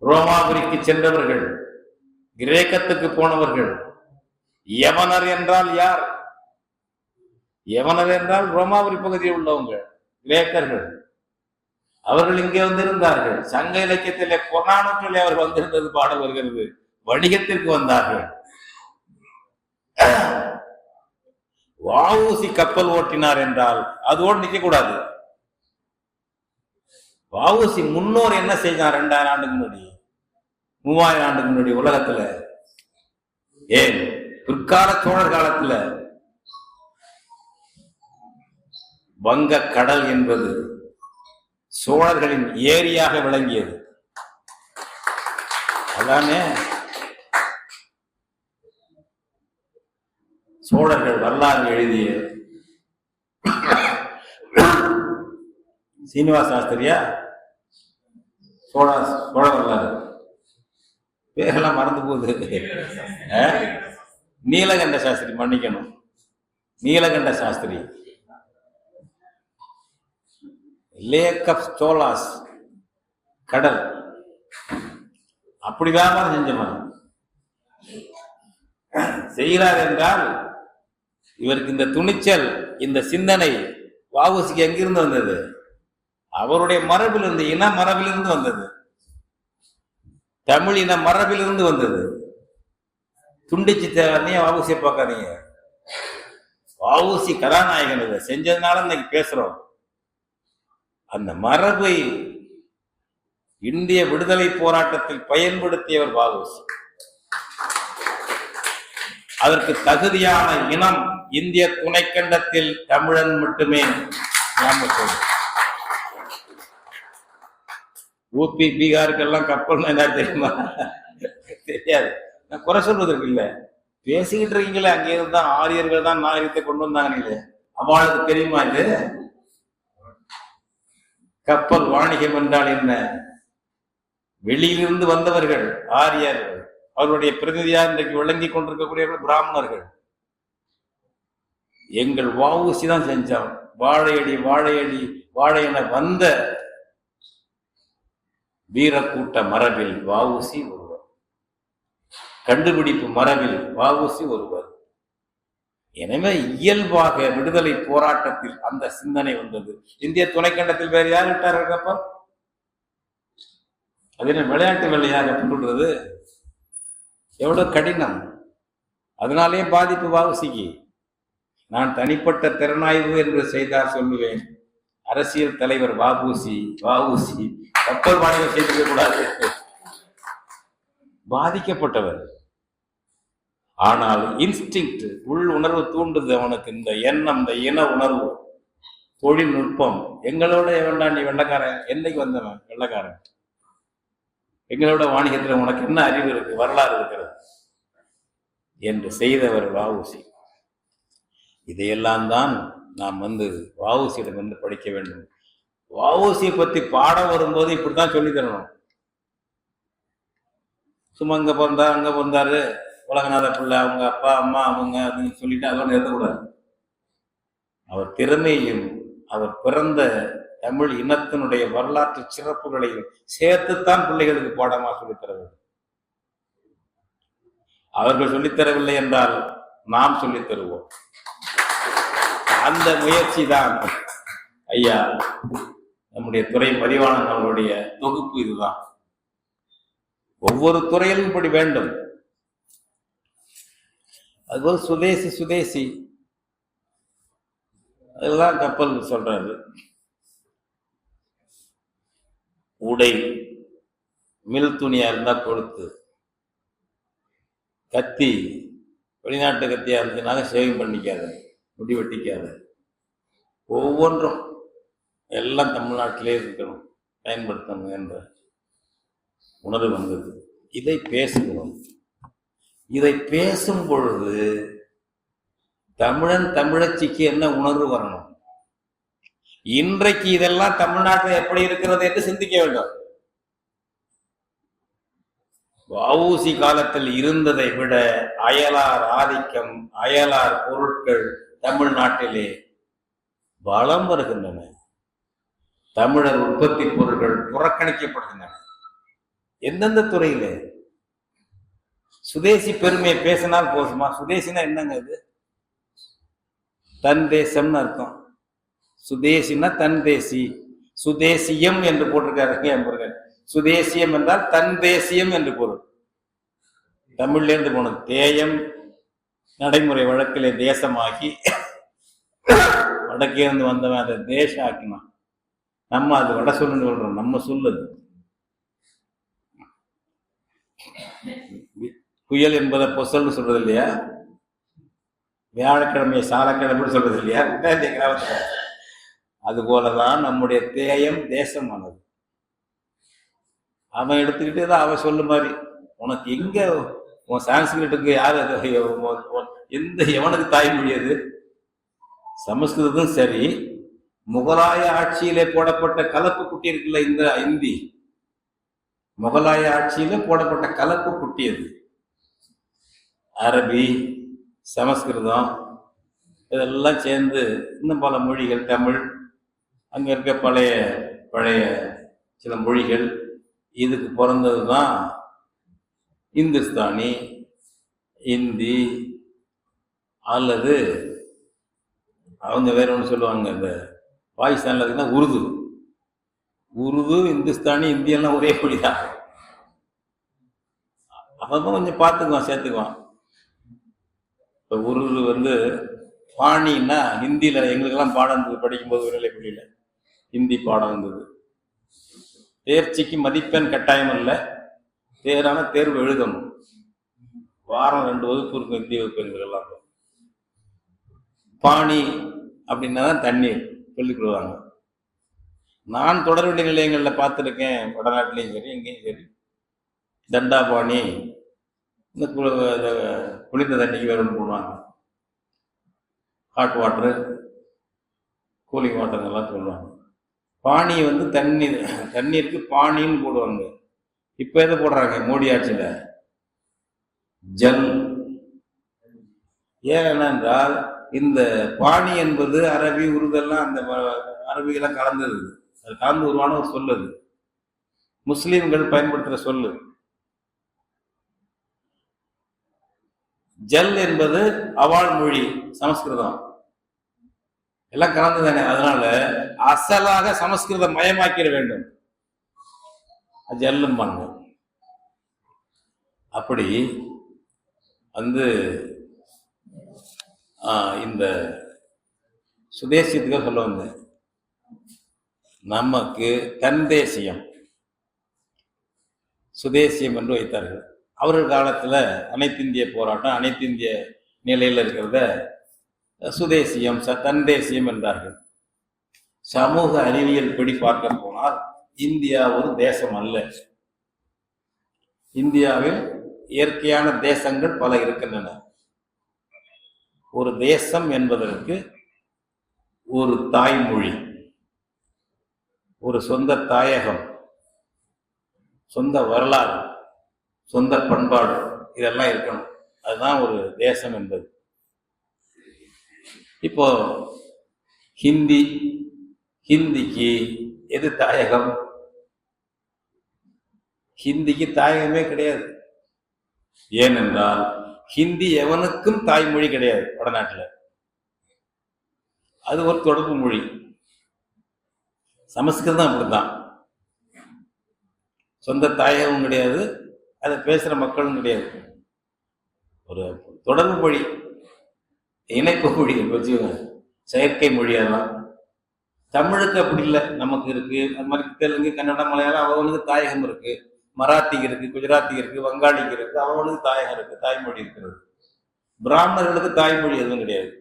ரோமாபுரிக்கு சென்றவர்கள், கிரேக்கத்துக்கு போனவர்கள். யவனர் என்றால் யார்? யவனர் என்றால் ரோமாபுரி பகுதியில் உள்ளவங்க, கிரேக்கர்கள். அவர்கள் இங்கே வந்திருந்தார்கள். சங்க இலக்கியத்திலே புறநானூற்றிலே அவர்கள் வந்திருந்தது பாடல் வருகிறது. வணிகத்திற்கு வந்தார்கள். வஉசி கப்பல் ஓட்டினார் என்றால் அதோடு நிக்க கூடாது. வஉசி முன்னோர் என்ன செஞ்சார் 2000 ஆண்டுக்கு முன்னாடி, 3000 ஆண்டுக்கு முன்னாடி உலகத்துல, ஏன் பிற்கால சோழர் காலத்துல வங்க கடல் என்பது சோழர்களின் ஏரியாக விளங்கியது. அதானே சோழர்கள் வரலாறு எழுதிய சீனிவாச சாஸ்திரியா, சோழ வரலாறு பேரெல்லாம் மறந்து போகுது. நீலகண்ட சாஸ்திரி, மன்னிக்கணும், நீலகண்ட சாஸ்திரி, லேக் ஆஃப் சோலாஸ், கடல், அப்படி வியாபாரம் செஞ்சவன் செய்கிறார் என்றால் இவருக்கு இந்த துணிச்சல், இந்த சிந்தனை வஉசிக்கு எங்கிருந்து வந்தது? அவருடைய மரபிலிருந்து, இன மரபிலிருந்து வந்தது, தமிழ் இன மரபிலிருந்து வந்தது. துண்டிச்சு தேவையா வஉசியை பார்க்காதீங்க. வஉசி கதாநாயகன் இதை செஞ்சதுனால இன்னைக்கு பேசுறோம். அந்த மரபை இந்திய விடுதலை போராட்டத்தில் பயன்படுத்தியவர் வஉசி. அதற்கு தகுதியான இனம் இந்திய துணைக்கண்டத்தில் தமிழன் மட்டுமே. ஊபி பீகாருக்கெல்லாம் கப்பல் என்ன தெரியுமா? தெரியாது. நான் குறை சொல்வதற்கு இல்லை, பேசிக்கிட்டு இருக்கீங்களே, அங்கே இருந்தா ஆரியர்கள் தான் நாகரிகத்தை கொண்டு வந்தாங்க. அவளுக்கு தெரியுமா இது? கப்பல் வாணிகம் என்றால் என்ன? வெளியிலிருந்து வந்தவர்கள் ஆரியர்கள், அவருடைய பிரதிநிதியாக இன்றைக்கு விளங்கி கொண்டிருக்கக்கூடியவர்கள் பிராமணர்கள். எங்கள் வஉசி தான் செஞ்சான். வாழையடி வாழையடி வாழையென வந்த வீரக்கூட்ட மரபில் வஉசி ஒருவர், கண்டுபிடிப்பு மரபில் வஉசி ஒருவர். எனவே இயல்பாக விடுதலை போராட்டத்தில் அந்த சிந்தனை வந்தது. இந்திய துணைக்கண்டத்தில் வேறு யார் விட்டார்கள் கப்பல்? அது என்ன விளையாட்டு வேலையாக கொண்டுடுறது? எவ்வளவு கடினம். அதனாலேயே பாதிப்பு வஉசிக்கு. நான் தனிப்பட்ட திறனாய்வு என்று செய்தார் சொல்லுவேன். அரசியல் தலைவர் வஉசி கப்பல் வாணிகம் செய்திருக்க கூடாது. பாதிக்கப்பட்டவர். ஆனால் இன்ஸ்டிங்க்ட், உள் உணர்வு தூண்டுது அவனுக்கு. இந்த எண்ணம், இந்த இன உணர்வு, தொழில்நுட்பம். எங்களோட வேண்டாம், நீ வெள்ளக்காரன், என்னைக்கு வந்தவன் வெள்ளக்காரன், எங்களோட வாணிகத்தில் உனக்கு என்ன அறிவு இருக்கு, வரலாறு இருக்கிறது என்று செய்தவர் வஉசி. இதையெல்லாம் தான் நாம் வஉசியிடம் வந்து படிக்க வேண்டும். வஉசியை பத்தி பாடம் வரும்போது இப்படித்தான் சொல்லி தரணும். சும்மா இங்க பிறந்தார், அங்க பிறந்தாரு, உலகநாத பிள்ளை, அவங்க அப்பா அம்மா அவங்க அப்படின்னு சொல்லிட்டு அதோட நிறுத்தக்கூடாது. அவர் திறமையையும் அவர் பிறந்த தமிழ் இனத்தினுடைய வரலாற்று சிறப்புகளையும் சேர்த்துத்தான் பிள்ளைகளுக்கு பாடமா சொல்லித்தர வேண்டும். அவர்கள் சொல்லித்தரவில்லை என்றால் நாம் சொல்லித் தருவோம். அந்த முயற்சி தான் ஐயா நம்முடைய துறை பதிவாளன் அவர்களுடைய தொகுப்பு. இதுதான் ஒவ்வொரு துறையிலும் இப்படி வேண்டும். அதுபோல் சுதேசி அதெல்லாம் கப்பல் சொல்றாரு. உடை மில் துணியா இருந்தா கொடுத்து, கத்தி வெளிநாட்டு கத்தியா இருந்ததுனால சேவிங் பண்ணிக்காத, முடி வெட்டிக்காத, ஒவ்வொன்றும் எல்லாம் தமிழ்நாட்டிலே இருக்கணும், பயன்படுத்தணும் என்ற உணர்வு வந்தது. இதை பேசுகிறோம். இதை பேசும் பொழுது தமிழன் தமிழச்சிக்கு என்ன உணர்வு வரணும்? இன்றைக்கு இதெல்லாம் தமிழ்நாட்டில் எப்படி இருக்கிறது என்று சிந்திக்க வேண்டும். வஉசி காலத்தில் இருந்ததை விட அயலார் ஆதிக்கம், அயலார் பொருட்கள் தமிழ்நாட்டிலே வளம் வருகின்றன. தமிழர் உற்பத்தி பொருட்கள் புறக்கணிக்கப்படுகின்றன. எந்தெந்த துறையில? சுதேசி பெருமையை பேசினால் போதுமா? சுதேசினா என்னங்க? இது தன் தேசம்னு அர்த்தம். சுதேசினா தன் தேசி, சுதேசியம் என்று போட்டிருக்காருங்க. சுதேசியம் என்றால் தன் தேசியம் என்று பொருள். தமிழ்ல இருந்து போனது. தேயம் நடைமுறை வழக்கிலே தேசமாகி வடக்கே இருந்து வந்தவன் அதை தேச ஆக்கினான். நம்ம அது வட சொல்லுன்னு சொல்றோம், நம்ம சொல்லுது. புயல் என்பதை பொசல்னு சொல்றது இல்லையா, வியாழக்கிழமையை சாலக்கிழமைன்னு சொல்றது இல்லையா, கிராமத்துல. அது போலதான் நம்முடைய தேயம் தேசமானது. அவன் எடுத்துக்கிட்டு தான் அவன் சொல்லு மாதிரி. உனக்கு எங்க உன் சான்ஸ்கிரிட்டுக்கு யாரு எவனுக்கு தாய்மொழி அது? சமஸ்கிருதம் சரி, முகலாய ஆட்சியிலே போடப்பட்ட கலப்பு குட்டி இருக்குல்ல இந்த இந்தி, முகலாய ஆட்சியில போடப்பட்ட கலப்பு குட்டி அது. அரபி, சமஸ்கிருதம் இதெல்லாம் சேர்ந்து இன்னும் பல மொழிகள், தமிழ், அங்க இருக்க பழைய சில மொழிகள், இதுக்கு பிறந்தது தான் இந்துஸ்தானி, இந்தி, அல்லது அவங்க வேற ஒன்று சொல்லுவாங்க, இந்த பாகிஸ்தான்ல இருக்குன்னா உருது. உருது, இந்துஸ்தானி, இந்தியெல்லாம் ஒரே மொழி தான். அவன் கொஞ்சம் பார்த்துக்குவான், சேர்த்துக்குவான். இப்போ உருது பாணின்னா ஹிந்தியில் எங்களுக்கெல்லாம் பாடம் இருந்தது படிக்கும்போது உயர்நிலைப்பள்ளியில ஹிந்தி பாடம் இருந்தது. தேர்ச்சிக்கு மதிப்பெண் கட்டாயம் இல்லை, தேரான தேர்வு எழுதணும். வாரம் 2 வகுப்பு இருக்கும் ஹிந்தி வகுப்புலாம். பாணி அப்படின்னா தான் தண்ணீர் சொல்லிக் கொடுவாங்க. நான் தொடர்வண்டி நிலையங்களில் பார்த்துருக்கேன், வடநாட்டிலையும் சரி எங்கேயும் சரி, தண்டா பாணி, இந்த குளிர்ந்த தண்ணிக்கு வேற ஒன்று போடுவாங்க, ஹாட் வாட்டரு, கூலிங் வாட்டர் எல்லாம் சொல்லுவாங்க. பாணி தண்ணீருக்கு பாணின்னு போடுவாங்க. இப்போ எதை போடுறாங்க மோடி ஆட்சியில்? ஜல். ஏனென்றால் இந்த பாணி என்பது அரபி, உருதெல்லாம் அந்த அரபிகளாம் கலந்தது, அது கலந்து உருவான ஒரு சொல்லுது, முஸ்லீம்கள் பயன்படுத்துகிற சொல்லு. ஜல் என்பது அவாள் மொழி, சமஸ்கிருதம், எல்லாம் கலந்து தானே. அதனால அசலாக சமஸ்கிருதம் மயமாக்கிட வேண்டும், ஜல்லும் பண்ணு. அப்படி இந்த சுதேசியத்துக்கு சொல்ல வந்தேன். நமக்கு தன் தேசியம், சுதேசியம் என்று வைத்தார்கள். அவர்கள் காலத்துல அனைத்திந்திய போராட்டம், அனைத்திந்திய நிலையில் இருக்கிறத சுதேசியம், தன் தேசியம் என்றார்கள். சமூக அறிவியல் படி பார்க்க போனால் இந்தியா ஒரு தேசம் அல்ல. இந்தியாவில் இயற்கையான தேசங்கள் பல இருக்கின்றன. ஒரு தேசம் என்பதற்கு ஒரு தாய்மொழி, ஒரு சொந்த தாயகம், சொந்த வரலாறு, சொந்த பண்பாடு, இதெல்லாம் இருக்கணும். அதுதான் ஒரு தேசம் என்பது. இப்போ ஹிந்திக்கு எது தாயகம்? ஹிந்திக்கு தாயகமே கிடையாது. ஏனென்றால் ஹிந்தி எவனுக்கும் தாய்மொழி கிடையாது வடநாட்டில். அது ஒரு தொடர்பு மொழி. சமஸ்கிருதம் அப்படித்தான், சொந்த தாயகமும் கிடையாது, அதை பேசுற மக்களும் கிடையாது, ஒரு தொடர்பு மொழி, இணைப்பு மொழி வச்சுக்கோங்க, செயற்கை மொழி. அதெல்லாம் தமிழுக்கு அப்படி இல்லை, நமக்கு இருக்கு. அது மாதிரி தெலுங்கு, கன்னடம், மலையாளம் அவனுக்கு தாயகம் இருக்கு, மராத்திக்கு இருக்கு, குஜராத்திக்கு இருக்கு, வங்காளிக்கு இருக்கு, அவனுக்கு தாயகம் இருக்கு, தாய்மொழி இருக்கிறது. பிராமணர்களுக்கு தாய்மொழி எதுவும் கிடையாது.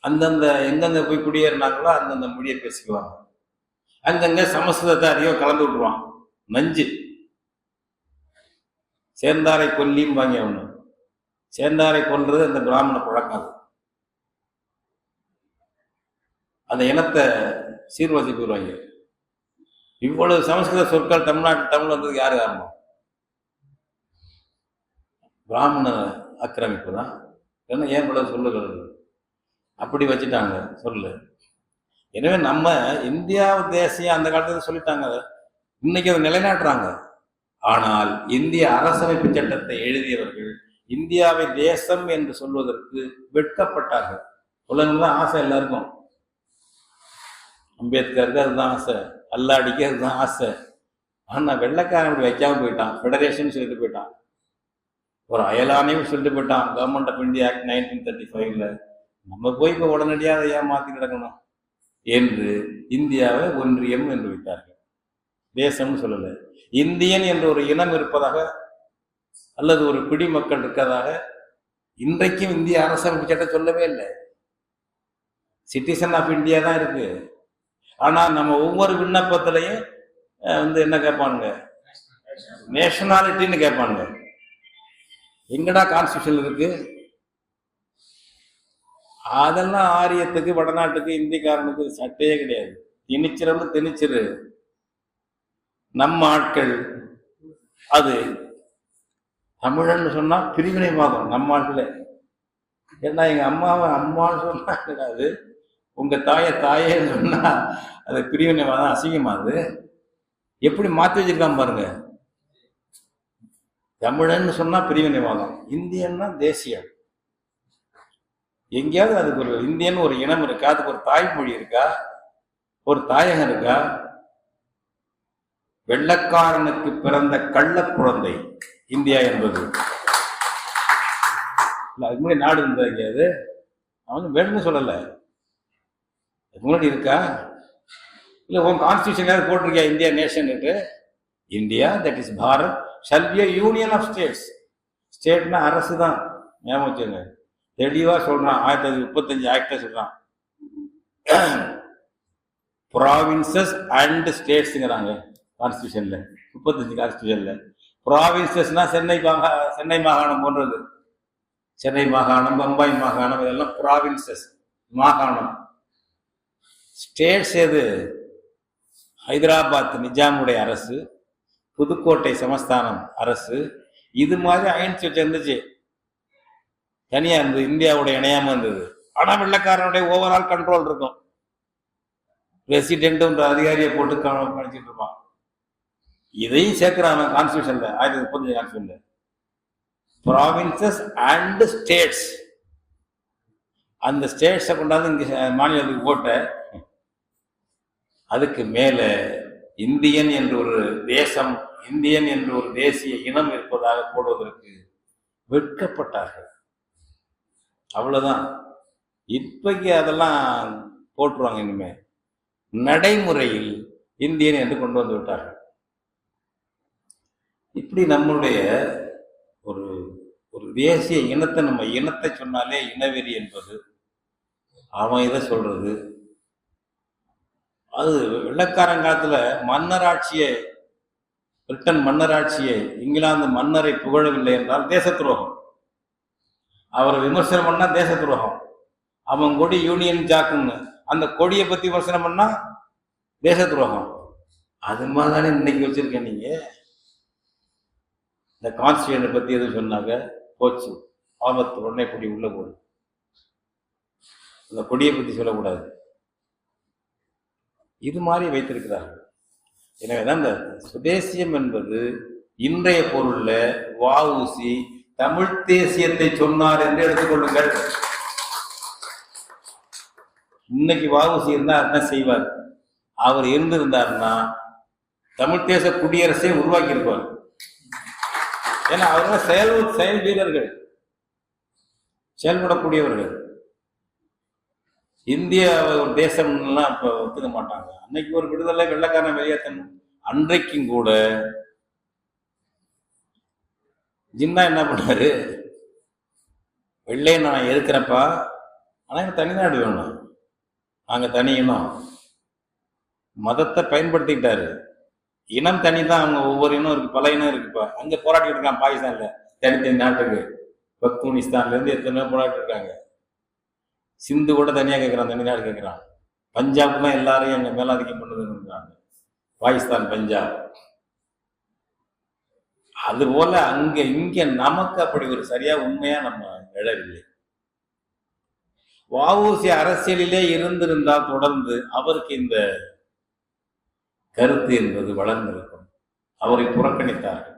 அந்தந்த எங்கெங்க போய் குடியேறினாங்களோ அந்தந்த மொழியை பேசிக்குவாங்க. அங்கங்க சமஸ்கிருதத்தை அதிகம் கலந்து விட்டுருவான், நஞ்சு. சேர்ந்தாரை கொல்லியும் வாங்கி ஒண்ணு, சேர்ந்தாரை கொல்றது அந்த பிராமண பழக்கம். அந்த இனத்தை சீர்வரிசை போடுவாங்க. இவ்வளவு சமஸ்கிருத சொற்கள் தமிழ் வந்ததுக்கு யாரு காரணம்? பிராமண ஆக்கிரமிப்பு தான். ஏன்னா ஏன் பல சொல்லுகள் அப்படி வச்சுட்டாங்க சொல்லு. எனவே நம்ம இந்தியா தேசியம் அந்த காலத்துல சொல்லிட்டாங்க, இன்னைக்கு அதை நிலைநாட்டுறாங்க. ஆனால் இந்திய அரசமைப்பு சட்டத்தை எழுதியவர்கள் இந்தியாவை தேசம் என்று சொல்வதற்கு வெட்கப்பட்டார்கள். சொல்லணும்தான் ஆசை எல்லாருக்கும். அம்பேத்கருக்கு அதுதான் ஆசை, அல்லாடிக்கு அதுதான் ஆசை. ஆனா வெள்ளைக்காரன் அப்படி வைக்காம போயிட்டான். ஃபெடரேஷன் சொல்லிட்டு போயிட்டான், ஒரு அயலானையும் சொல்லிட்டு போயிட்டான். கவர்மெண்ட் ஆஃப் இந்தியா ஆக்ட் 1935ல. நம்ம போய் இப்போ உடனடியாக அதை ஏமாத்தி கிடக்கணும் என்று இந்தியாவை ஒன்றியம் என்று வைத்தார்கள். தேசம்னு சொல்லலை, இந்தியன் என்ற ஒரு இனம் இருப்பதாக அல்லது ஒரு குடிமக்கள் இருக்கிறதாக இன்றைக்கும் இந்திய அரசமைப்பு சட்டம் சொல்லவே இல்லை. சிட்டிசன் ஆஃப் இந்தியா தான் இருக்கு. ஆனா நம்ம ஒவ்வொரு விண்ணப்பத்திலையும் என்ன கேட்பானுங்க, நேஷனாலிட்டின்னு கேட்பானுங்க. எங்கடா கான்ஸ்டியூஷன் இருக்கு? அதெல்லாம் ஆரியத்துக்கு, வடநாட்டுக்கு, இந்திக்காரனுக்கு சட்டையே கிடையாது. திணிச்சிரன்னு திணிச்சிரு. நம்ம ஆட்கள் அது தமிழன்னு சொன்னா பிரிவினைவாதம். நம்ம ஆட்கள ஏன்னா எங்க அம்மாவை அம்மான்னு சொன்னா கிடையாது, உங்க தாயேன்னு சொன்னா அது பிரிவினைவாதம், அசிங்கமாது. எப்படி மாத்தி வச்சிருக்கான் பாருங்க. தமிழன்னு சொன்னா பிரிவினைவாதம், இந்தியன்னா தேசியம். எங்கேயாவது அதுக்கு ஒரு இந்தியன் ஒரு இனம் இருக்கா? அதுக்கு ஒரு தாய்மொழி இருக்கா? ஒரு தாயகம் இருக்கா? வெள்ளக்காரனுக்கு பிறந்த கள்ள குழந்தை இந்தியா என்பது. அதுக்கு முன்னாடி நாடு இருந்தது எங்கேயாவது? அவன் வேணும்னு சொல்லல. அதுக்கு முன்னாடி இருக்கா? இல்ல உன் கான்ஸ்டியூஷன் போட்டிருக்கியா India nation? India that is Bharat shall be a union of states. ஸ்டேட்னா அரசு தான், ஞாபகம் வச்சுங்க. தெளிவா சொல்றான். 1935 ஆக்ட சொல்றான், ப்ராவின்சஸ் அண்ட் ஸ்டேட்ஸ்ங்கிறாங்க கான்ஸ்டியூஷன்ல. 35 கான்ஸ்டியூஷன்ல ப்ராவின்சஸ்னா சென்னை மாகாணம் போன்றது. சென்னை மாகாணம், பம்பாய் மாகாணம், இதெல்லாம் ப்ராவின்சஸ், மாகாணம். ஸ்டேட்ஸ் எது? ஹைதராபாத் நிஜாமுடைய அரசு, புதுக்கோட்டை சமஸ்தானம் அரசு. இது மாதிரி அயன்ஸ் இருந்துச்சு, தனியா இருந்தது, இந்தியாவுடைய இணையாம இருந்தது. ஆனா வெள்ளக்காரனுடைய ஓவரால் கண்ட்ரோல் இருக்கும். பிரசிடென்ட் அதிகாரியை போட்டு கணிச்சிட்டு இருப்பான். இதையும் சேர்க்கிறான் கான்ஸ்டியூஷன்ல, 1935 கான்ஸ்டியூஷன்ல. Provinces and states. அந்த ஸ்டேட்ஸை கொண்டாந்து இங்க மாநிலத்துக்கு போட்ட, அதுக்கு மேல இந்தியன் என்ற ஒரு தேசம், இந்தியன் என்ற ஒரு தேசிய இனம் இருப்பதாக போடுவதற்கு வெட்கப்பட்டார்கள். அவ்வளவுதான். இப்பைக்கு அதெல்லாம் போட்டுருவாங்க. இனிமே நடைமுறையில் இந்தியன் என்று கொண்டு வந்து விட்டார்கள். இப்படி நம்முடைய ஒரு ஒரு தேசிய இனத்தை, நம்ம இனத்தை சொன்னாலே இனவெறி என்பது, அவன் இதை சொல்றது. அது வெள்ளக்காரங்காலத்துல மன்னராட்சியை, பிரிட்டன் மன்னராட்சியை, இங்கிலாந்து மன்னரை புகழவில்லை என்றால் தேச துரோகம். அவரை விமர்சனம் பண்ணா தேச துரோகம். அவன் கொடி யூனியன் ஜாக்குன்னு அந்த கொடியை பத்தி விமர்சனம் பண்ணா தேச துரோகம். அது மாதிரி தானே இன்னைக்கு வச்சிருக்கேன். நீங்க இந்த கான்ஸ்டியூஷனை பத்தி எதுவும் சொன்னாங்க, போச்சு, ஆபத்து, உடனே கொடி உள்ள போடு. அந்த கொடியை பத்தி சொல்லக்கூடாது. இது மாதிரி வைத்திருக்கிறார்கள். எனவேதான் இந்த சுதேசியம் என்பது இன்றைய பொருள்ல வ.உ.சி. தமிழ் தேசியத்தை சொன்னார் என்று எடுத்துக்கொள்ளுங்கள். இன்னைக்கு வ.உ.சி. இருந்தா என்ன செய்வார்? அவர் இருந்திருந்தாருன்னா தமிழ் தேச குடியரசை உருவாக்கி இருப்பார். ஏன்னா அவங்க செயல் வீரர்கள், செயல்படக்கூடியவர்கள். இந்திய ஒரு தேசம்லாம் இப்ப ஒத்துக்க மாட்டாங்க. அன்னைக்கு ஒரு விடுதலை, வெள்ளக்காரன் வெளியேற்றணும். அன்றைக்கும் கூட ஜின்னா என்ன பண்ணாரு, வெள்ளையை நான் இருக்கிறப்பா, ஆனா எனக்கு தனிநாடு வேணும், நாங்க தனியினம். மதத்தை பயன்படுத்திக்கிட்டாரு. இனம் தனிதான், அவங்க ஒவ்வொரு இனம் இருக்கு, பல இனம் இருக்குப்பா. அங்க போராட்டி இருக்கான் பாகிஸ்தான்ல, தனித்தனி நாட்டுக்கு. பக்தூனிஸ்தான்ல இருந்து எத்தனை போராட்டி இருக்காங்க. சிந்து கூட தனியா கேட்கிறான், தனிநாடு கேட்கிறான். பஞ்சாப் தான் எல்லாரையும் அங்க மேலாதிக்கம் பண்ணுதுன்னு பாகிஸ்தான், பஞ்சாப். அதுபோல அங்க இங்க நமக்கு அப்படி ஒரு சரியா உண்மையா நம்ம எழவில்லை. வ.உ.சி. அரசியலிலே இருந்திருந்தால் தொடர்ந்து அவருக்கு இந்த கருத்து என்பது வளர்ந்திருக்கும். அவரை புறக்கணித்தார்கள்.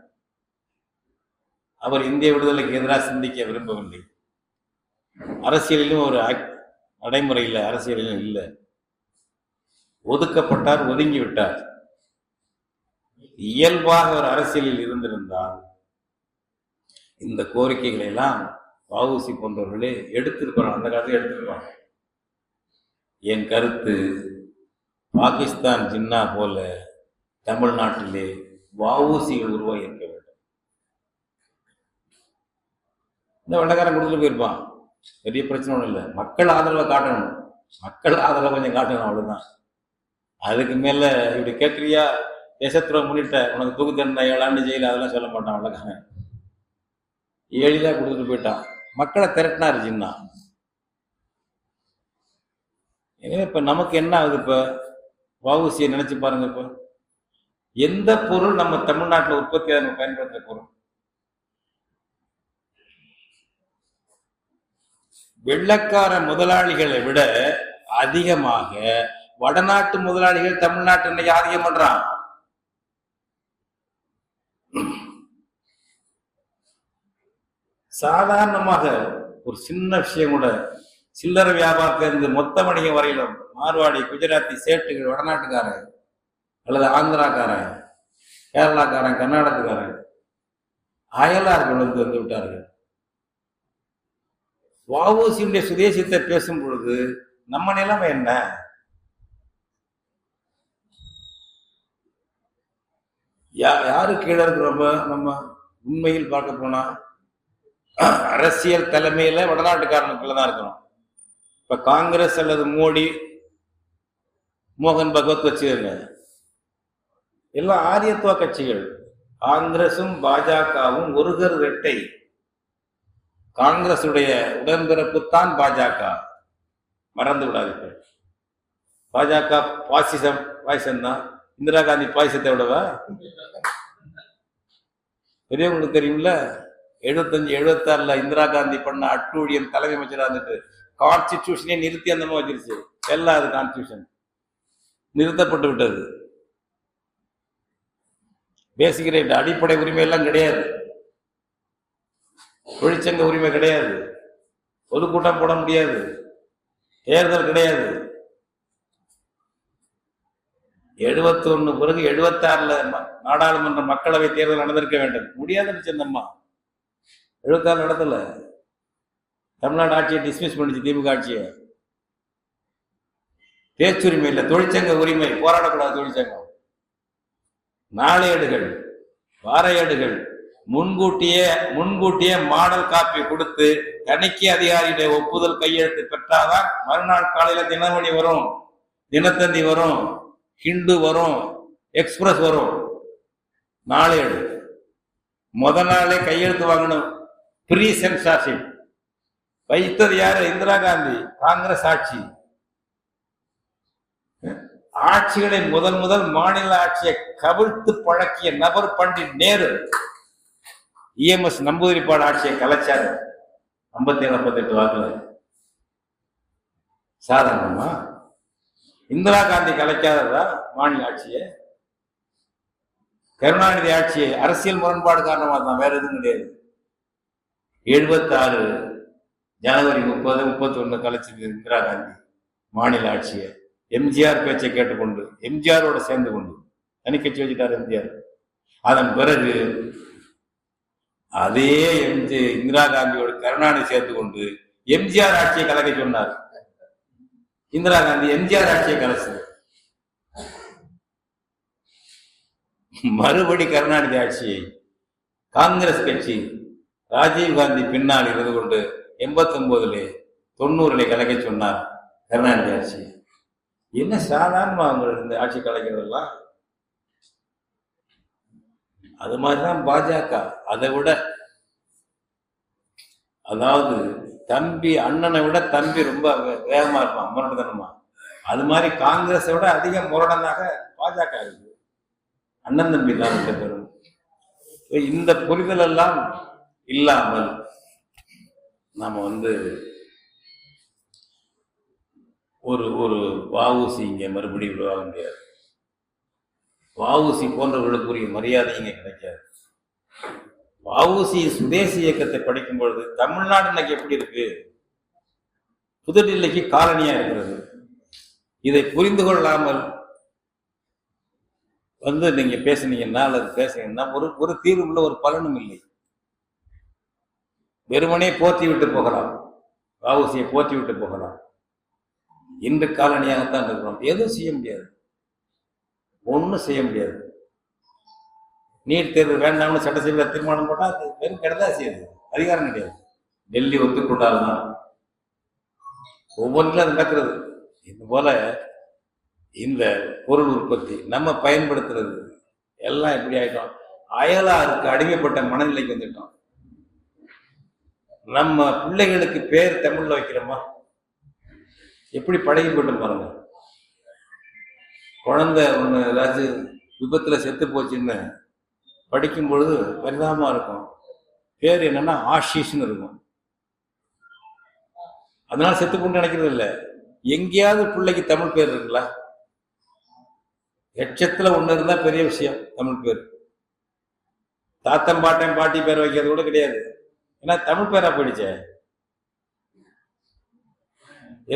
அவர் இந்திய விடுதலைக்கு எதிராக சிந்திக்க விரும்பவில்லை. அரசியலிலும் ஒரு நடைமுறையில் அரசியலிலும் இல்லை. ஒதுக்கப்பட்டார், ஒதுங்கி விட்டார். இயல்பாக ஒரு அரசியலில் இருந்திருந்தால் இந்த கோரிக்கைகளை எல்லாம் வஉசி போன்றவர்களே எடுத்திருப்பாங்க, அந்த காலத்தில் எடுத்திருப்பாங்க. என் கருத்து, பாகிஸ்தான் ஜின்னா போல தமிழ்நாட்டிலே வஉசிகள் உருவாகி இருக்க வேண்டும். இந்த வெள்ளக்காரன் கொடுத்துட்டு போயிருப்பான், பெரிய பிரச்சனை ஒன்றும் இல்லை. மக்கள் ஆதரவை காட்டணும், மக்கள் ஆதரவை கொஞ்சம் காட்டணும், அவ்வளவுதான். அதுக்கு மேல இப்படி கேட்குறியா, தேசத்துறவு முன்னிட்ட உனக்கு தூக்கு தண்டனை 7 ஆண்டு ஜெயில, அதெல்லாம் சொல்ல மாட்டான் வெள்ளக்காரன். எளிதா கொடுத்துட்டு போயிட்டான், மக்களை திரட்டினாரு ஜின்னா. எனவே இப்ப நமக்கு என்ன ஆகுது? இப்ப வஉசியை நினைச்சு பாருங்க. இப்ப எந்த பொருள் நம்ம தமிழ்நாட்டில் உற்பத்தி நம்ம பயன்படுத்துற பொருள்? வெள்ளக்கார முதலாளிகளை விட அதிகமாக வடநாட்டு முதலாளிகள் தமிழ்நாட்டு இன்னைக்கு ஆதிக்கம் பண்றான். சாதாரணமாக ஒரு சின்ன விஷயம் கூட, சில்லறை வியாபாரத்திலிருந்து மொத்த வணிகம் வரையிலும் மார்வாடி, குஜராத்தி, சேட்டுகள், வடநாட்டுக்காரன் அல்லது ஆந்திராக்காரன், கேரளாக்காரன், கர்நாடகக்காரன், அயலார்கள் வந்து விட்டார்கள். வஉசியுடைய சுதேசியத்தை பேசும் பொழுது நம்ம நிலைமை என்ன? யாரு கீழே இருக்கிறோம்? நம்ம உண்மையில் பார்க்க போனா அரசியல் தலைமையில வடநாட்டுக்காரனுக்குள்ள தான் இருக்கிறோம். இப்ப காங்கிரஸ் அல்லது மோடி, மோகன் பகவத் வச்சுக்கோங்க, எல்லாம் ஆரியத்துவ கட்சிகள். காங்கிரசும் பாஜகவும் ஒருகர் இரட்டை. காங்கிரசுடைய உடன்பிறப்பு தான் பாஜக, மறந்து விடாதீர்கள். பாஜக பாயசம் தான். இந்திரா காந்தி பாயசத்தை விடவா? பெரியவங்களுக்கு தெரியும்ல, 75-76 இந்திரா காந்தி பண்ண அட்டூழியம் தலைமை அமைச்சராக இருந்துட்டு கான்ஸ்டிடியூஷனே நிறுத்தி அந்த மாதிரி வச்சிருச்சு. எல்லாம் அது கான்ஸ்டிடியூஷன் நிறுத்தப்பட்டு விட்டது. பேசிக் ரைட், அடிப்படை உரிமை எல்லாம் கிடையாது. தொழிற்சங்க உரிமை கிடையாது, பொதுக்கூட்டம் போட முடியாது, தேர்தல் கிடையாது. 71 பிறகு 76 நாடாளுமன்ற மக்களவை தேர்தல் நடந்திருக்க வேண்டும், முடியாதுன்னு சொன்னம்மா. 76 நடத்தல. தமிழ்நாடு ஆட்சியை டிஸ்மிஸ் பண்ணிச்சு திமுக ஆட்சியை. பேச்சுரிமை இல்லை, தொழிற்சங்க உரிமை, போராடக்கூடாது தொழிற்சங்கம். நாளேடுகள், வாரையேடுகள் முன்கூட்டியே மாடல் காப்பி கொடுத்து தணிக்கை அதிகாரியுடைய ஒப்புதல் கையெழுத்து பெற்றாதான் மறுநாள் காலையில தினமணி வரும், தினத்தந்தி வரும், ஹிந்து வரும், எக்ஸ்பிரஸ் வரும். நாளேடு முத நாளே கையெழுத்து வாங்கணும். ப்ரீ சென்சார்ஷிப் வைத்தது யாரு? இந்திரா காந்தி. காங்கிரஸ் ஆட்சி. ஆட்சிகளை முதல் மாநில ஆட்சியை கவிழ்த்து பழக்கிய நபர் பண்டிட் நேரு. இஎம்எஸ் நம்பூதிரிப்பாடு ஆட்சியை கலைச்சாரு 57-58 வாக்குல. சாதாரணமா இந்திரா காந்தி கலைக்காததா மாநில ஆட்சியை? கருணாநிதி ஆட்சியை அரசியல் முரண்பாடு காரணமாக தான், வேற எதுவும் கிடையாது. 76 ஜனவரி 30-31 கலைச்சது இந்திரா காந்தி மாநில ஆட்சியை. எம்ஜிஆர் பேச்சை கேட்டுக்கொண்டு, எம்ஜிஆரோட சேர்ந்து கொண்டு தனிக்கட்சி வச்சுட்டார் எம்ஜிஆர். அதன் பிறகு அதே இந்திரா காந்தியோட கருணாநிதி சேர்த்து கொண்டு எம்ஜிஆர் ஆட்சியை கலைக்க சொன்னார். இந்திரா காந்தி எம்ஜிஆர் ஆட்சியை கலைச்சது. மறுபடி கருணாநிதி ஆட்சியை காங்கிரஸ் கட்சி ராஜீவ் காந்தி பின்னால் இருந்து கொண்டு 89 90 கலைக்க சொன்னார் கருணாநிதி ஆட்சி. என்ன சாதாரணமா அவங்களுக்கு இந்த ஆட்சி கலைக்கிறதெல்லாம்? அது மாதிரிதான் பாஜக. அதை விட, அதாவது தம்பி அண்ணனை விட தம்பி ரொம்ப வேகமா இருப்பான், முரடத்தனமா. அது மாதிரி காங்கிரஸை விட அதிக முரடனாக பாஜக இருக்கு. அண்ணன் தம்பி தான் 2 பேரும். இந்த புரிதல் எல்லாம் இல்லாமல் நாம ஒரு வஉசி இங்க மறுபடியும் உருவாக முடியாது. வஉசி போன்றவர்களுக்குரிய மரியாதை இங்க கிடைக்காது. வஉசி சுதேசி இயக்கத்தை படிக்கும் பொழுது தமிழ்நாடு இன்னைக்கு எப்படி இருக்கு? புதுடில்லிக்கு காலனியா இருக்கிறது. இதை புரிந்து கொள்ளாமல் வந்து நீங்க பேசுனீங்கன்னா அல்லது பேசுனீங்கன்னா ஒரு தீர்வுள்ள ஒரு பலனும் இல்லை. வெறுமனே போற்றி விட்டு போகலாம், வஉசியை போற்றி விட்டு போகலாம். இன்று காலனியாகத்தான் இருக்கிறோம். எதுவும் செய்ய முடியாது, ஒன்றும் செய்ய முடியாது. நீட் தேர்வு வேண்டாம்னு சட்டசபையில் தீர்மானம் போட்டால் அது வெறும் கிடையாது, செய்யுது, அதிகாரம் கிடையாது. டெல்லி ஒத்துக்கொண்டால்தான் ஒவ்வொன்றிலும் அது நடக்கிறது. இது போல இந்த பொருள் உற்பத்தி நம்ம பயன்படுத்துறது எல்லாம் எப்படி ஆயிட்டோம், அயலாருக்கு அடிமைப்பட்ட மனநிலைக்கு வந்துட்டோம். நம்ம பிள்ளைகளுக்கு பேர் தமிழ்ல வைக்கிறோமா? எப்படி பழகிப்பட்டு பாருங்க. குழந்தை ஒண்ணு ஏதாச்சும் விபத்துல செத்து போச்சுன்னு படிக்கும் பொழுது பரிதாபமா இருக்கும். பேர் என்னன்னா ஆஷிஷ்னு இருக்கும். அதனால செத்து கொண்டு நினைக்கிறது இல்லை. எங்கேயாவது பிள்ளைக்கு தமிழ் பேர் இருக்குல்ல? லட்சத்துல ஒண்ணு இருந்தா பெரிய விஷயம் தமிழ் பேர். தாத்தன் பாட்டன் பாட்டி பேர் வைக்கிறது கூட கிடையாது. ஏன்னா தமிழ் பேரா போயிடுச்சே.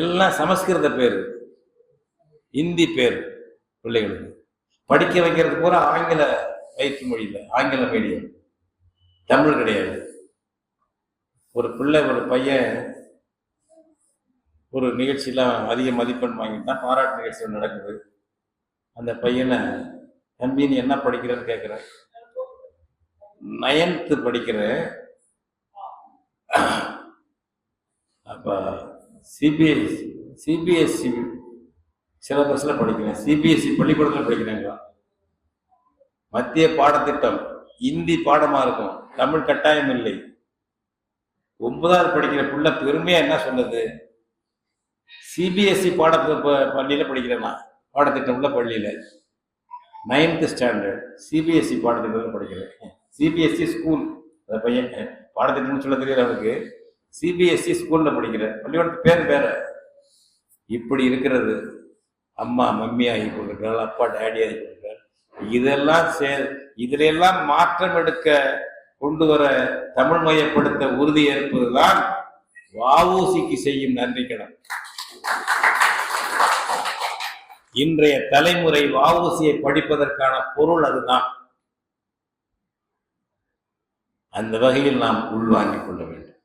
எல்லாம் சமஸ்கிருத பேர், இந்தி பேர். பிள்ளைகளுக்கு படிக்க வைக்கிறது பூரா ஆங்கில பயிற்சி மொழியில, ஆங்கில மீடியம், தமிழ் கிடையாது. ஒரு பிள்ளை, ஒரு பையன் ஒரு நிகழ்ச்சியில அதிக மதிப்பெண் வாங்கிட்டான், பாராட்டு நிகழ்ச்சி நடக்குது. அந்த பையனை, தம்பி நீ என்ன படிக்கிறன்னு கேட்கிறேன். 9th படிக்கிறேன். அப்ப சிபிஎஸ்சி சிலபஸ்ல படிக்கிறேன், சிபிஎஸ்சி பள்ளிக்கூடத்துல படிக்கிறேங்க. மத்திய பாடத்திட்டம் இந்தி பாடமா இருக்கும், தமிழ் கட்டாயம் இல்லை. 9வது படிக்கிற புள்ள பெருமையா என்ன சொன்னது, சிபிஎஸ்சி பள்ளியில படிக்கிறேன் நான், பாடத்திட்டம் உள்ள பள்ளியில 9th ஸ்டாண்டர்ட் சிபிஎஸ்சி பாடத்திட்டத்தில் படிக்கிறேன். சிபிஎஸ்சி ஸ்கூல், அந்த பையன் பாடத்திட்டம்னு சொல்ல தெரியல அவனுக்கு. சிபிஎஸ்சி ஸ்கூல்ல படிக்கிற பள்ளிக்கூடத்து பேர் வேற. இப்படி இருக்கிறது. அம்மா மம்மி ஆகி கொண்டிருக்கிறாள், அப்பா டேடி ஆகி கொண்டிருக்கிறார். இதெல்லாம் இதுல எல்லாம் மாற்றம் எடுக்க, கொண்டு வர, தமிழ் மயப்படுத்த உறுதி ஏற்பதுதான் வஉசிக்கு செய்யும் நன்றி கடன். இன்றைய தலைமுறை வஉசியை படிப்பதற்கான பொருள் அதுதான். அந்த வகையில் நாம் உள்வாங்கிக் கொள்ள வேண்டும்,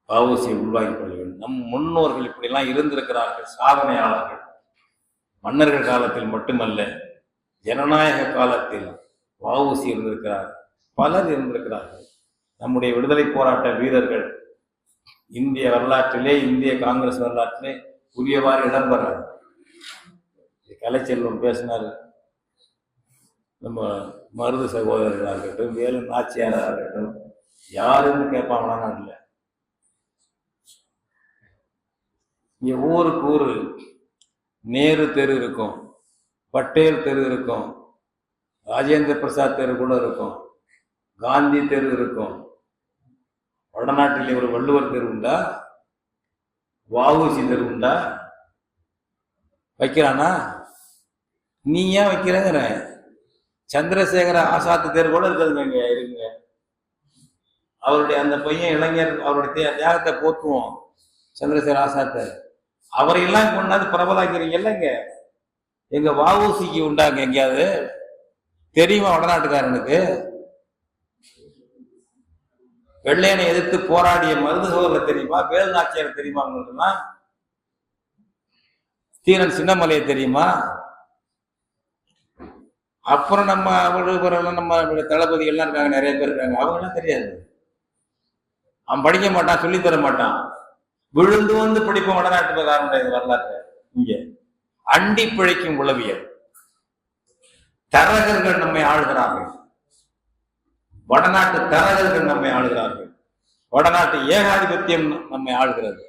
வஉசியை உள்வாங்கிக் கொள்ள வேண்டும். நம் முன்னோர்கள் இப்படிலாம் இருந்திருக்கிறார்கள், சாதனையாளர்கள். மன்னர்கள் காலத்தில் மட்டுமல்ல, ஜனநாயக காலத்தில் வஉசி இருந்திருக்கிறார், பலர் இருந்திருக்கிறார்கள். நம்முடைய விடுதலை போராட்ட வீரர்கள் இந்திய வரலாற்றிலே, இந்திய காங்கிரஸ் வரலாற்றிலே உரியவாறு இடம்பெறார். கலைச்செல்வம் பேசினார். நம்ம மருது சகோதரர்களாக இருக்கட்டும், வேலு நாச்சியாராக இருக்கட்டும், யாருன்னு கேட்பாங்களா நாட்டில்? இங்க ஊருக்கு ஊரு நேரு தெரு இருக்கும், பட்டேல் தெரு இருக்கும், ராஜேந்திர பிரசாத் தெரு கூட இருக்கும், காந்தி தெரு இருக்கும். வடநாட்டிலே ஒரு வள்ளுவர் தெரு உண்டா? வஉசி தெரு உண்டா? வைக்கிறானா? நீ ஏன் வைக்கிறங்கிற? சந்திரசேகர ஆசாத்து தெரு கூட இருக்குதுங்க, இருக்குங்க. அவருடைய அந்த பையன் இளைஞர், அவருடைய தியாகத்தை போற்றுவோம், சந்திரசேகர ஆசாத்தை. அவரையெல்லாம் கொண்டாந்து பிரபலாக்கிறீங்க இல்லைங்க. எங்க வஉசிக்கு உண்டாங்க எங்கேயாவது தெரியுமா? வடநாட்டுக்காரனுக்கு வெள்ளையனை எதிர்த்து போராடிய மருது சகோதரர் தெரியுமா? வேலு நாச்சியார் தெரியுமா? அவங்களுக்குலாம் தீரன் சின்னமலையை தெரியுமா? அப்புறம் நம்ம நம்ம தளபதி எல்லாம் இருக்காங்க, நிறைய பேர் இருக்காங்க, அவங்க எல்லாம் தெரியாது. அவன் படிக்க மாட்டான், சொல்லித்தர மாட்டான். விழுந்து வந்து படிப்போம் வடநாட்டு காரணம் வரலாற்று. இங்க அண்டி பிழைக்கும் உளவியல். தரகர்கள் நம்மை ஆளுகிறார்கள், வடநாட்டு தரகர்கள் நம்மை ஆளுகிறார்கள், வடநாட்டு ஏகாதிபத்தியம் நம்மை ஆளுகிறது.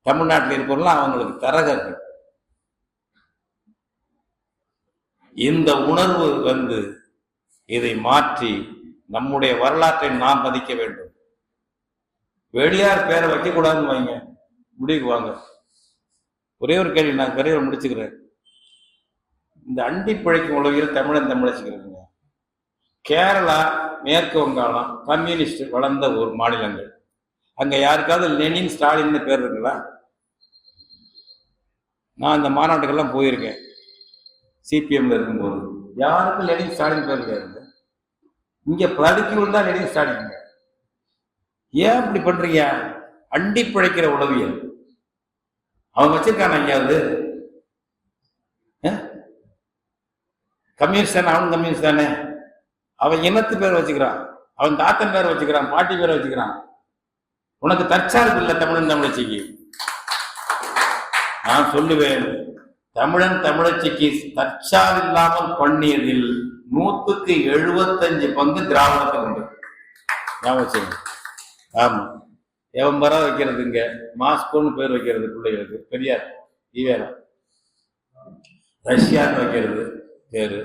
தமிழ்நாட்டில் இருப்பவர்கள் அவங்களுக்கு தரகர்கள். இந்த உணர்வு வந்து இதை மாற்றி நம்முடைய வரலாற்றை நாம் மதிக்க வேண்டும். வெளியார் பேரை வைக்கக்கூடாதுன்னு வைங்க, முடிவுக்கு வாங்க. ஒரே ஒரு கேள்வி நான் விரைவில் முடிச்சுக்கிறேன். இந்த அண்டி பிழைக்கும் உலகில் தமிழன் தமிழச்சிக்கிறதுங்க. கேரளா, மேற்கு வங்காளம் கம்யூனிஸ்ட் வளர்ந்த ஒரு மாநிலங்கள். அங்க யாருக்காவது லெனின், ஸ்டாலின் பேர் இருக்குங்களா? நான் அந்த மாநாட்டுக்கெல்லாம் போயிருக்கேன். சிபிஎம்ல இருக்கும்போது யாருக்கும் லெனின் ஸ்டாலின் பேர் கிடையாது. இங்க படிக்கணும் தான் லெனின் ஸ்டாலின். ஏன் இப்படி பண்றீங்க? அண்டி பிழைக்கிற உளவியல் அவன் வச்சிருக்கான எங்கேயாவது? கம்யூனிஸ்ட் தானே, அவன் கம்யூனிஸ்ட் தானே. அவன் இனத்து பேர் வச்சுக்கிறான், அவன் தாத்தன் பேர் வச்சுக்கிறான், பாட்டி பேர் வச்சுக்கிறான். உனக்கு தற்சார்பு இல்லை தமிழன் தமிழச்சிக்கு. நான் சொல்லுவேன், தமிழன் தமிழச்சிக்கு தற்சார்பு இல்லாமல் பண்ணியதில் 100க்கு 75 பங்கு திராவிடத்தை உண்டு. ஞாபகம். ஆமா, எவம்பரா வைக்கிறதுங்க, மாஸ்கோன்னு பேர் வைக்கிறது பிள்ளைகளுக்கு, பெரியார் ஈவேரா. ரஷ்யான்னு வைக்கிறது பேரு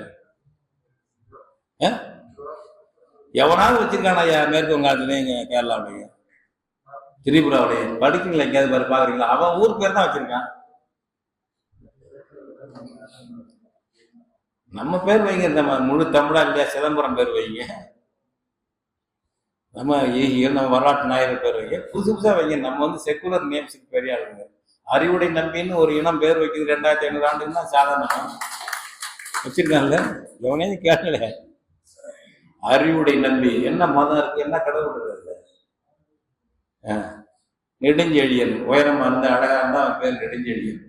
எவனாவது வச்சிருக்கானா? மேற்கு வங்காளத்துலயும் கேரளாவிலையும் திரிபுராவிலையும் படிக்கீங்களா? எங்கேயாவது பாரு பாக்குறீங்களா? அவன் ஊர் பேர் தான் வச்சிருக்கான். நம்ம பேர் வைங்க, நம்ம முழு தமிழா இல்லையா? சிதம்பரம் பேர் வைங்க, நம்ம வரலாற்று நாயகர் பேர் வைங்க, புதுசு புதுசா வைங்க. நம்ம செக்குலர் நேம்ஸுக்கு பெரிய ஆளுங்க. அறிவுடை நம்பின்னு ஒரு இனம் பேர் வைக்கிறது 2500 ஆண்டுன்னா சாதாரணமா வச்சிருக்காங்க. எவனையும் கேட்கல. அறிவுடை நம்பி என்ன மதம் இருக்கு, என்ன கடவுள் இருக்கு? நெடுஞ்செழியன், உயரமா இருந்த அழகா இருந்தா அவன் பேர் நெடுஞ்செழியன்.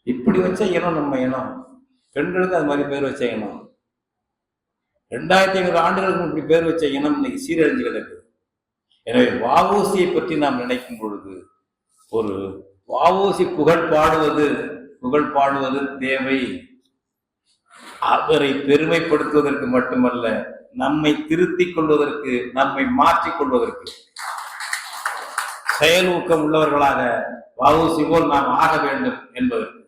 இப்படி வச்ச இனம் நம்ம இனம். பெண்களுக்கு அது மாதிரி பேர் வச்ச இனம். 2500 ஆண்டுகளுக்கு இப்படி பேர் வச்ச இனம் இன்னைக்கு சீரழிஞ்சு கிடக்கு. எனவே வஉசியை பற்றி நாம் நினைக்கும் பொழுது ஒரு வஉசி புகழ் பாடுவது தேவை. அவரை பெருமைப்படுத்துவதற்கு மட்டுமல்ல, நம்மை திருத்திக் கொள்வதற்கு, நம்மை மாற்றிக் கொள்வதற்கு செயல் ஊக்கம் உள்ளவர்களாக வஉசி போல் நாம் ஆக வேண்டும் என்பதற்கு,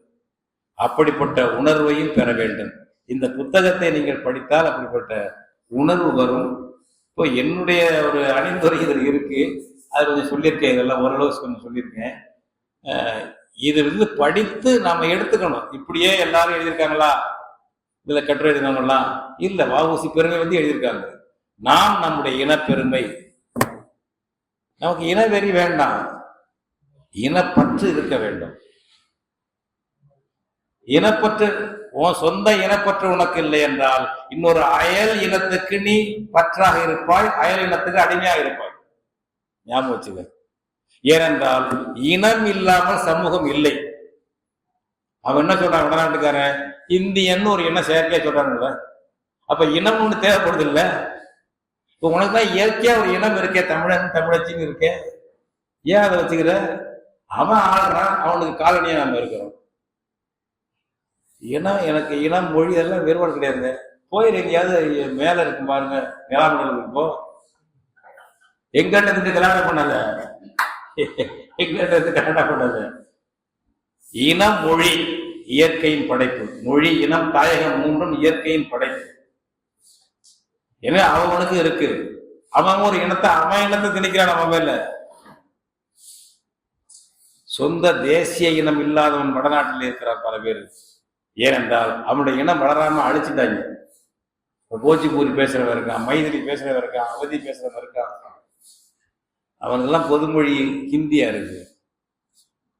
அப்படிப்பட்ட உணர்வையும் பெற வேண்டும். இந்த புத்தகத்தை நீங்கள் படித்தால் அப்படிப்பட்ட உணர்வு வரும். இப்போ என்னுடைய ஒரு அணிந்துரை இதில் இருக்கு, அது கொஞ்சம் சொல்லியிருக்கேன், இதெல்லாம் ஓரளவு கொஞ்சம் சொல்லியிருக்கேன். இது படித்து நாம எடுத்துக்கணும். இப்படியே எல்லாரும் எழுதியிருக்காங்களா, இதுல கட்டுரை எழுதினவங்கலாம் இல்ல. வஉசி பெருமை எழுதியிருக்காங்க. நாம் நம்முடைய இனப்பெருமை, நமக்கு இனவெறி வேண்டாம், இனப்பற்று இருக்க வேண்டும். இனப்பற்று, உன் சொந்த இனப்பற்று உனக்கு இல்லை என்றால் இன்னொரு அயல் இனத்துக்கு நீ பற்றாக இருப்பாய், அயல் இனத்துக்கு அடிமையாக இருப்பாய். ஞாபகம் வச்சுக்க. ஏனென்றால் இனம் இல்லாமல் சமூகம் இல்லை. அவன் என்ன சொல்றான் வடநாட்டுக்காரன்? இந்தியன்னு ஒரு இனம் செயற்கையா சொல்றாங்கல்ல. அப்ப இனம் ஒண்ணு தேவைப்படுது இல்ல. இப்ப உனக்கு தான் இயற்கையா ஒரு இனம் இருக்கே, தமிழன் தமிழச்சின்னு இருக்கே, ஏன் அதை வச்சுக்கிற? அவன் ஆடுறான், அவனுக்கு காலனியா நம்ம இருக்கிறோம். இனம், எனக்கு இனம், மொழி எல்லாம் வேறுபாடு கிடையாது. போயிரு எங்கேயாவது மேல இருக்கும் பாருங்க, நிலாமண்டலம் இருக்கும், எங்கிட்ட இருந்து கல்யாணம் பண்ணாத, எங்கிட்ட இருந்து கல்யாணம் பண்ணாத. இனம், மொழி இயற்கையின் படைப்பு. மொழி, இனம், தாயகம் மூன்றும் இயற்கையின் படைப்பு. எனவே அவனுக்கு இருக்கு. அவன் ஒரு இனத்தை, அவன் இனத்தை திணிக்கிறான் நம்ம மேல. சொந்த தேசிய இனம் இல்லாதவன் வடநாட்டில் இருக்கிறான் பல பேர். ஏனென்றால் அவனுடைய இனம் வளராம அழிச்சுட்டாங்க. போஜ்பூரி பேசுறவன் இருக்கான், மைதிலி பேசுறவன் இருக்கான், அவதி பேசுறவன் இருக்கான். அவனுக்கெல்லாம் பொதுமொழி ஹிந்தியா இருக்கு.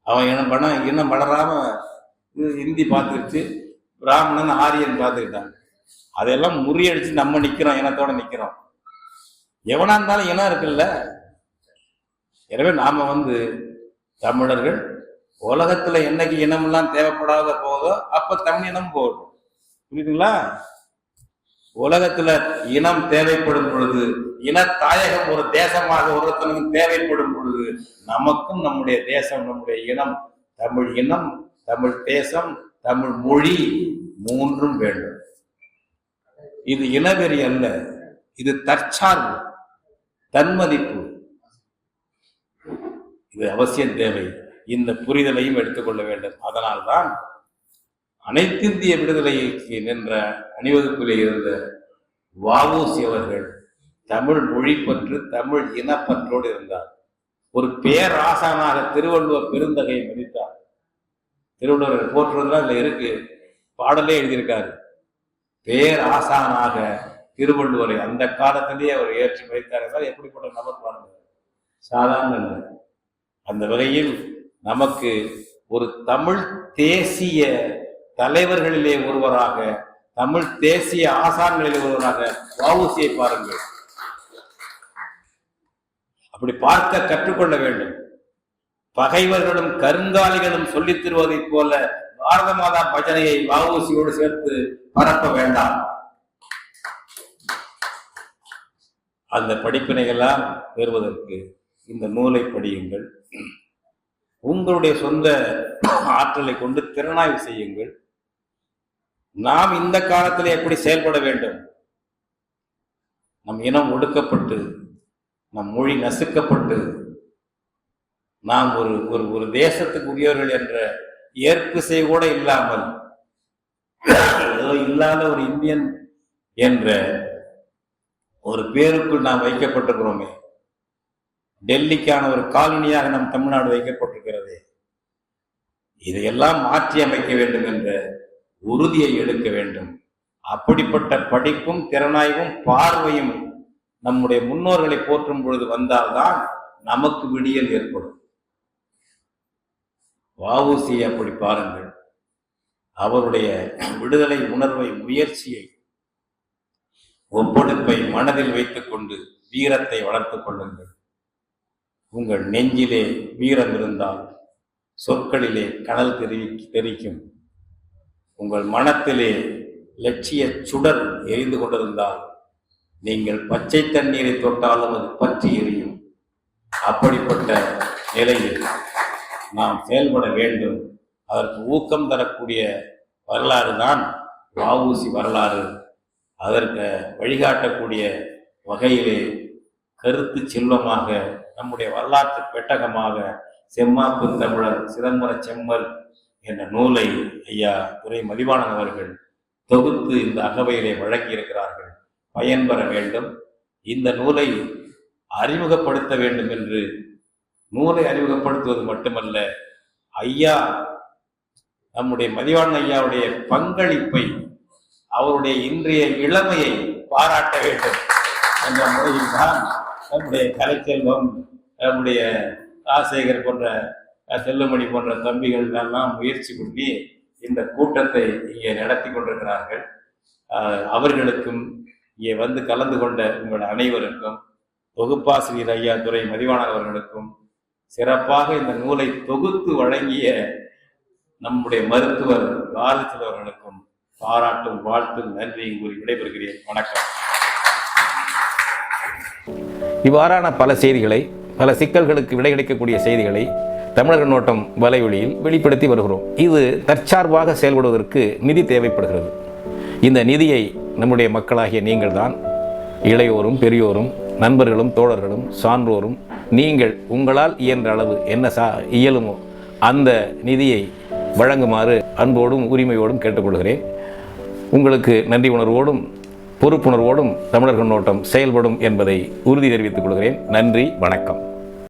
அவன் இனம் வளராம ஹிந்தி பார்த்துக்கிட்டு பிராமணன் ஆரியன் பார்த்துக்கிட்டான். அதையெல்லாம் முறியடிச்சு நம்ம நிக்கிறோம், இனத்தோட நிக்கிறோம். எவனா இருந்தாலும் இனம் இருக்குல்ல. எனவே நாம தமிழர்கள் உலகத்துல என்னைக்கு இனமெல்லாம் தேவைப்படாத போதோ அப்ப தமிழ் இனம் போடும். புரியுதுங்களா? உலகத்துல இனம் தேவைப்படும் பொழுது, இனத்தாயகம் ஒரு தேசமாக ஒருத்தனுக்கு தேவைப்படும் பொழுது, நமக்கும் நம்முடைய தேசம், நம்முடைய இனம், தமிழ் இனம், தமிழ் தேசம், தமிழ் மொழி மூன்றும் வேண்டும். இது இனவெறி அல்ல, இது தற்சார்பு, தன்மதிப்பு. இது அவசியம் தேவை. இந்த புரிதலையும் எடுத்துக்கொள்ள வேண்டும். அதனால்தான் அனைத்திந்திய விடுதலைக்கு நின்ற அணிவகுப்பிலே இருந்த வஉசி அவர்கள் தமிழ் மொழி பற்று, தமிழ் இனப்பற்றோடு இருந்தார். ஒரு பேராசானாக திருவள்ளுவர் பெருந்தகையை மதித்தார். திருவள்ளுவர் போற்றுவதுலாம் இதுல இருக்கு, பாடலே எழுதியிருக்காரு. பேராசானாக திருவள்ளுவரை அந்த காலத்திலேயே அவர் ஏற்றி மதித்தார். எப்படிப்பட்ட நபர் பாருங்க, சாதாரண இல்லை. அந்த வகையில் நமக்கு ஒரு தமிழ் தேசிய தலைவர்களிலே ஒருவராக, தமிழ் தேசிய ஆசான்களிலே ஒருவராக வ.உ.சி.யை பாருங்கள். அப்படி பார்க்க கற்றுக்கொள்ள வேண்டும். பகைவர்களும் கருங்காலிகளும் சொல்லித் தருவதைப் போல பாரத மாதா பஜனையை வ.உ.சியோடு சேர்த்து பரப்ப வேண்டாம். அந்த படிப்பினைகள்லாம் பெறுவதற்கு இந்த நூலை படியுங்கள். உங்களுடைய சொந்த ஆற்றலை கொண்டு திறனாய்வு செய்யுங்கள். நாம் இந்த காலத்தில் எப்படி செயல்பட வேண்டும்? நம் இனம் ஒடுக்கப்பட்டு, நம் மொழி நசுக்கப்பட்டு, நாம் ஒரு தேசத்துக்கு உரியவர்கள் என்ற ஏற்பிசை கூட இல்லாமல் ஏதோ இல்லாத ஒரு இந்தியன் என்ற ஒரு பேருக்குள் நாம் வைக்கப்பட்டிருக்கிறோமே. டெல்லிக்கான ஒரு காலனியாக நம் தமிழ்நாடு வைக்கப்பட்டிருக்கிறது. இதையெல்லாம் மாற்றி அமைக்க வேண்டும் என்ற உறுதியை எடுக்க வேண்டும். அப்படிப்பட்ட படிப்பும் திறனாய்வும் பார்வையும் நம்முடைய முன்னோர்களை போற்றும் பொழுது வந்தால்தான் நமக்கு விடியல் ஏற்படும். வ.உ.சி அப்படி பாருங்கள். அவருடைய விடுதலை உணர்வை, முயற்சியை, ஒப்படைப்பை மனதில் வைத்துக் கொண்டு வீரத்தை வளர்த்துக் கொள்ளுங்கள். உங்கள் நெஞ்சிலே வீரம் இருந்தால் சொற்களிலே கனல் தெரிக்கும். உங்கள் மனத்திலே லட்சிய சுடர் எரிந்து கொண்டிருந்தால் நீங்கள் பச்சை தண்ணீரை தொட்டாலும் அது பற்றி எரியும். அப்படிப்பட்ட நிலையில் நாம் செயல்பட வேண்டும். அதற்கு ஊக்கம் தரக்கூடிய வரலாறு தான் வ.உ.சி வரலாறு. அதற்கு வழிகாட்டக்கூடிய வகையிலே கருத்து செல்வமாக, நம்முடைய வரலாற்று பெட்டகமாக செம்மாப்பு தமிழர் சிதம்பர செம்மல் என்ற நூலை ஐயா துரை மதிவாணன் அவர்கள் தொகுத்து இந்த அகவையிலே வழங்கி இருக்கிறார்கள். பயன்பெற வேண்டும். இந்த நூலை அறிமுகப்படுத்த வேண்டும் என்று, நூலை அறிமுகப்படுத்துவது மட்டுமல்ல, ஐயா நம்முடைய மதிவாணன் ஐயாவுடைய பங்களிப்பை, அவருடைய இன்றைய இளமையை பாராட்ட வேண்டும் என்ற முறையில் தான் நம்முடைய கலைச்செல்வம், நம்முடைய ராஜசேகர் போன்ற, செல்லுமணி போன்ற தம்பிகள் எல்லாம் முயற்சி பண்ணி இந்த கூட்டத்தை இங்கே நடத்தி கொண்டிருக்கிறார்கள். அவர்களுக்கும் இங்கே வந்து கலந்து கொண்ட உங்கள் அனைவருக்கும், தொகுப்பாசிரியர் ஐயா துரை மதிவாணன் அவர்களுக்கும், சிறப்பாக இந்த நூலை தொகுத்து வழங்கிய நம்முடைய மருத்துவர் பாரதிச்செல்வன் அவர்களுக்கும் பாராட்டும் வாழ்த்தும் நன்றியும் கூறி விடைபெறுகிறேன். வணக்கம். இவ்வாறான பல செய்திகளை, பல சிக்கல்களுக்கு விடை கிடைக்கக்கூடிய செய்திகளை தமிழர் கண்ணோட்டம் வலையொலியில் வெளிப்படுத்தி வருகிறோம். இது தற்சார்பாக செயல்படுவதற்கு நிதி தேவைப்படுகிறது. இந்த நிதியை நம்முடைய மக்களாகிய நீங்கள் தான், இளையோரும் பெரியோரும் நண்பர்களும் தோழர்களும் சான்றோரும், நீங்கள் உங்களால் இயன்ற அளவு என்ன இயலுமோ அந்த நிதியை வழங்குமாறு அன்போடும் உரிமையோடும் கேட்டுக்கொள்கிறேன். உங்களுக்கு நன்றி உணர்வோடும் பொறுப்புணர்வோடும் தமிழர் கண்ணோட்டம் செயல்படும் என்பதை உறுதி தெரிவித்துக் கொள்கிறேன். நன்றி, வணக்கம்.